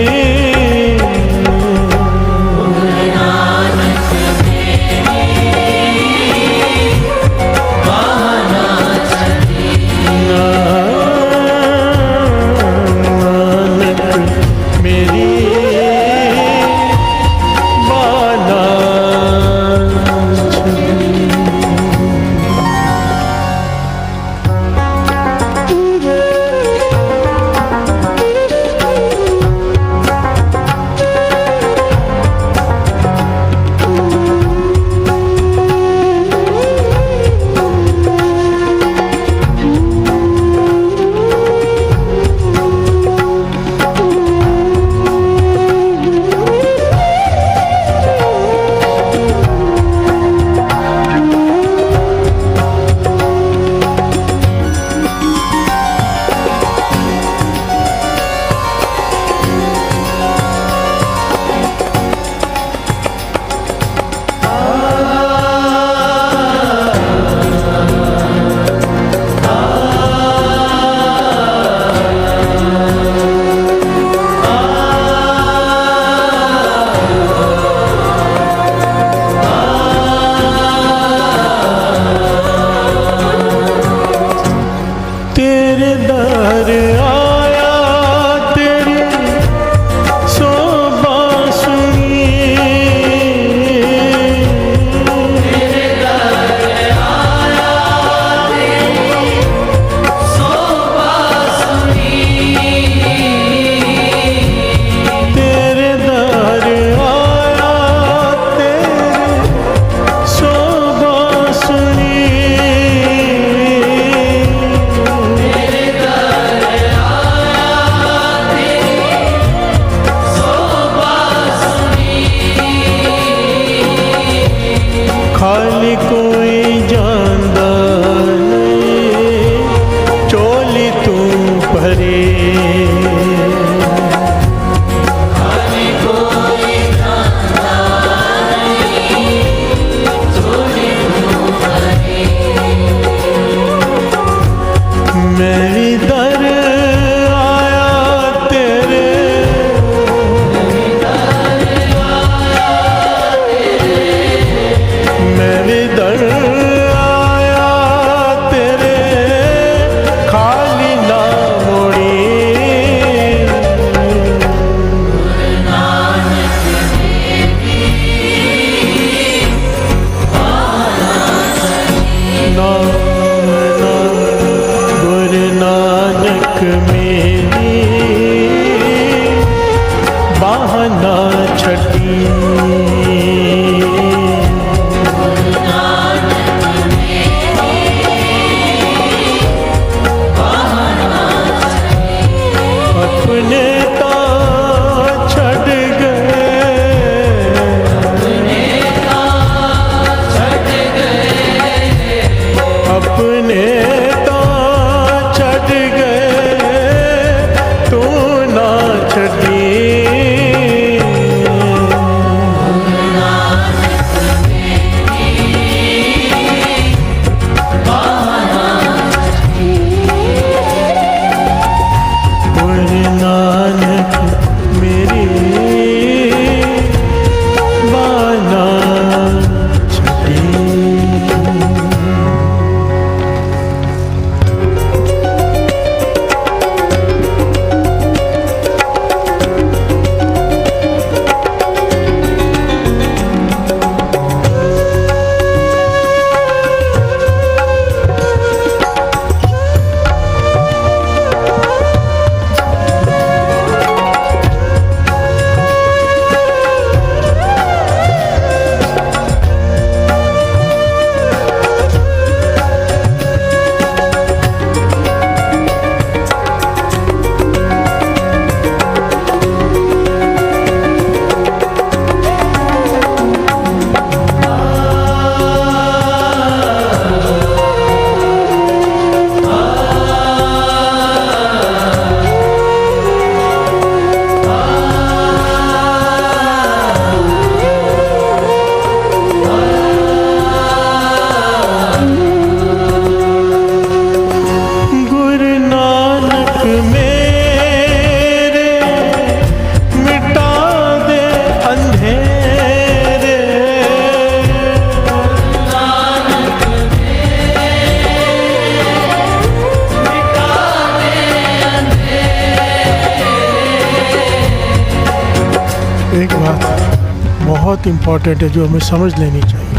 बहुत इम्पोर्टेंट है, जो हमें समझ लेनी चाहिए।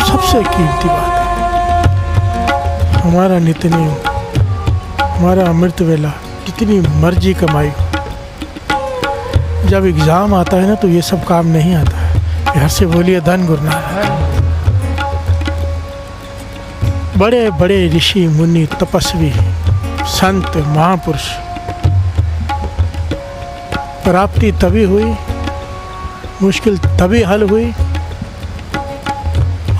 सबसे कीमती बात है हमारा नित्य नियम, हमारा अमृत वेला, जितनी मर्जी कमाई हो, जब एग्ज़ाम आता है ना तो ये सब काम नहीं आता है। घर से बोलिए धन गुरु नानक। बड़े बड़े ऋषि मुनि तपस्वी संत महापुरुष प्राप्ति तभी हुई, मुश्किल तभी हल हुई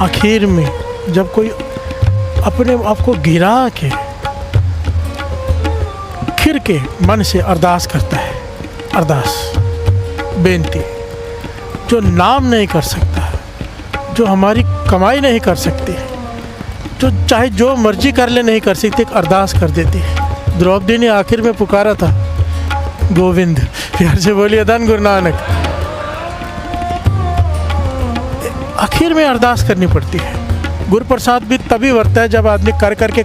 आखिर में जब कोई अपने आप को गिरा के खिर के मन से अरदास करता है। अरदास बेनती, जो नाम नहीं कर सकता, जो हमारी कमाई नहीं कर सकती, जो चाहे जो मर्जी कर ले नहीं कर सकती, एक अरदास कर देती है। द्रौपदी ने आखिर में पुकारा था गोविंद। प्यार से बोलिए धन गुरु नानक। आखिर में अरदास करनी पड़ती है। गुरु प्रसाद भी तभी वर्ता है जब आदमी कर करके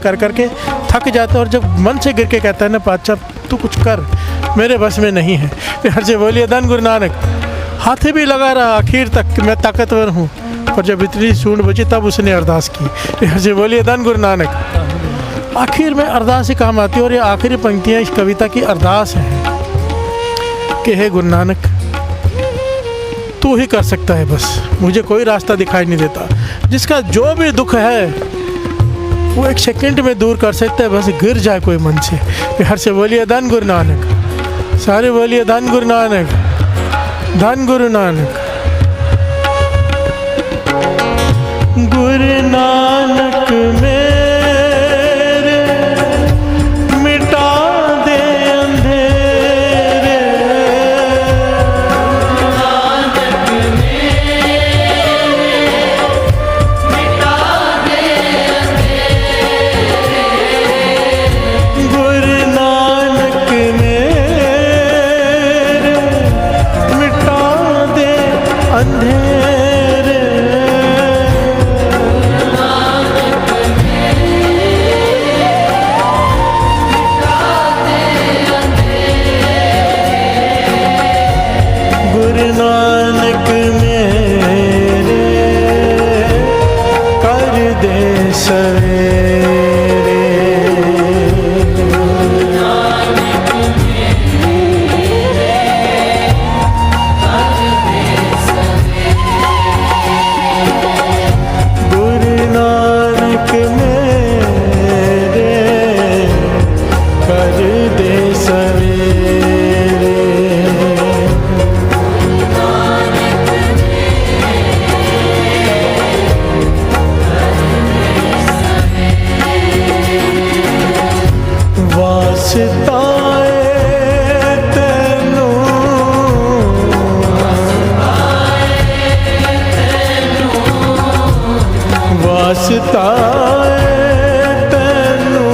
थक जाता है और जब मन से गिर के कहता है ना पातशाह तू कुछ कर, मेरे बस में नहीं है। प्यार से बोलिए धन गुरु नानक। हाथी भी लगा रहा आखिर तक कि मैं ताकतवर हूँ, पर जब इतनी सूंड बची तब उसने अरदास की। प्यार से बोलिए धन गुरु नानक। आखिर में अरदास ही काम आती है और ये आखिरी पंक्तियाँ इस कविता की अरदास हैं कि हे गुरु नानक तू ही कर सकता है, बस मुझे कोई रास्ता दिखाई नहीं देता। जिसका जो भी दुख है वो एक सेकंड में दूर कर सकता है, बस गिर जाए कोई मन से। प्यार से बोलिए धन गुरु नानक। सारे बोलिए धन गुरु नानक, धन गुरु नानक। गुरु नानक मेरे मिटा दे अंधेरे, गुरु नानक मेरे मिटा दे अंधेरे। गुरु नानक मेरे कर दे सवेरे, गुरु नानक मेरे कर दे सवेरे। वास्ताए तेनू वास्ताए तेनू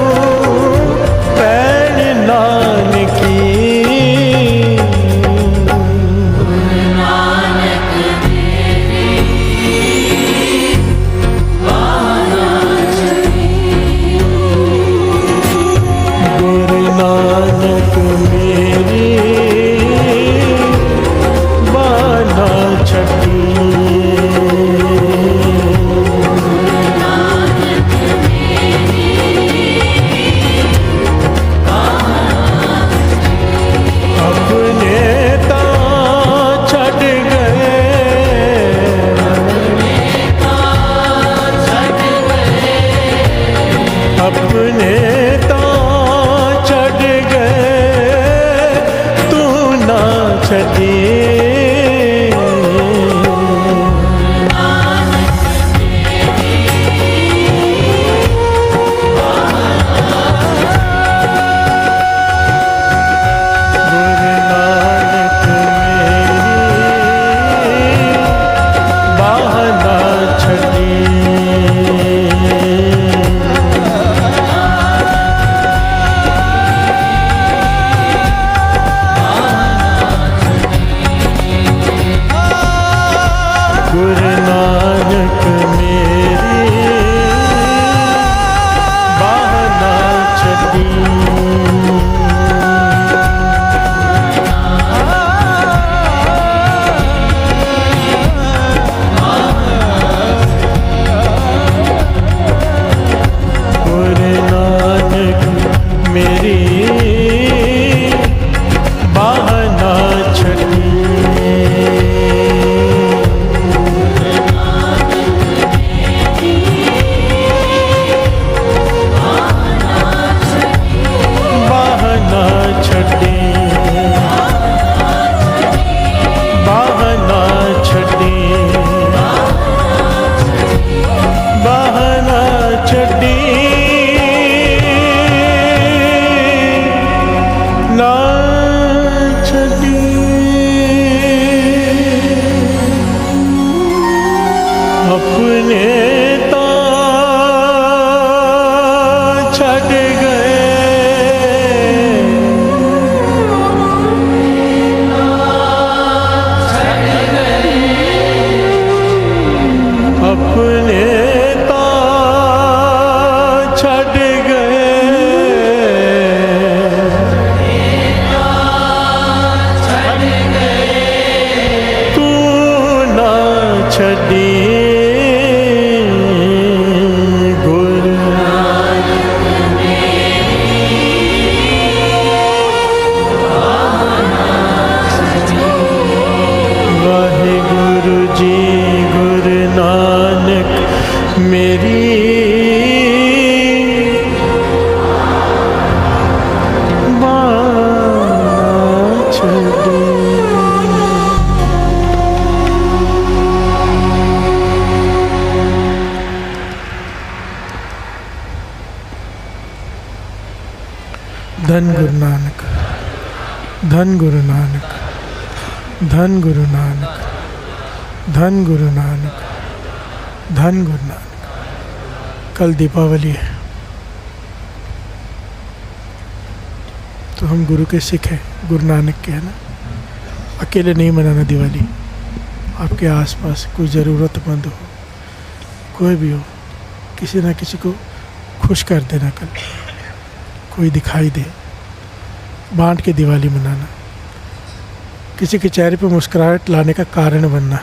पैन नानकी, गुरु नानक मेरी बाना छठी। दिवाली ना छड़ी अपने छड़ गए अपने छड़ गए तू ना छड़ी मेरी बात छड़ी धन गुरु नानक, धन गुरु नानक, धन गुरु नानक, धन गुरु नानक, धन गुरु नानक। कल दीपावली है तो हम गुरु के सिख हैं, गुरु नानक के, है ना। अकेले नहीं मनाना दिवाली, आपके आसपास कोई ज़रूरतमंद हो, कोई भी हो, किसी ना किसी को खुश कर देना। कल कोई दिखाई दे, बांट के दिवाली मनाना, किसी के चेहरे पे मुस्कुराहट लाने का कारण बनना।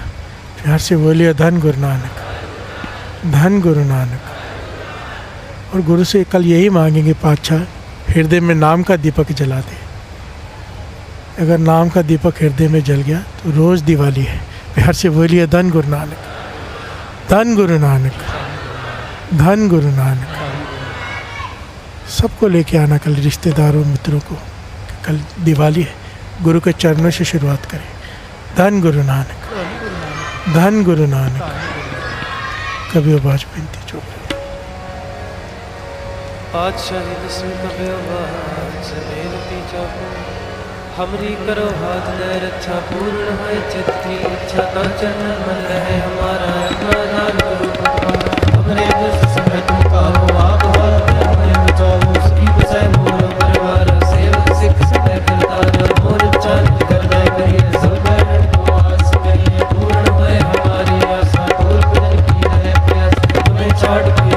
प्यार से बोलिए धन गुरु नानक, धन गुरु नानक। और गुरु से कल यही मांगेंगे, पातशाह हृदय में नाम का दीपक जला दे। अगर नाम का दीपक हृदय में जल गया तो रोज़ दिवाली है। प्यार से बोलिए धन गुरु नानक, धन गुरु नानक, धन गुरु नानक। सबको लेके आना कल, रिश्तेदारों मित्रों को। कल दिवाली है, गुरु के चरणों से शुरुआत करें। धन गुरु नानक, धन गुरु नानक। कभी आवाज बेनती चुप। पातशाही दसवीं कभी आवाज बेनती चुप। हमरी करो हाथ दे रक्षा, पूर्ण है चित्त की इच्छा। का चरण मन रहे हमारा, अपना दान करो भगवान। हमरे दुष्ट समय तुम कहो, आप हाथ में हमें बचाओ। श्री बचाए मोर परिवार, सेवक सिख सदै करतार। मोर उच्चारित करना करिए, सब बैठन को आस करिए। पूर्ण है हमारी आशा, दूर भजन की रहे प्यास। हमें छाड़ के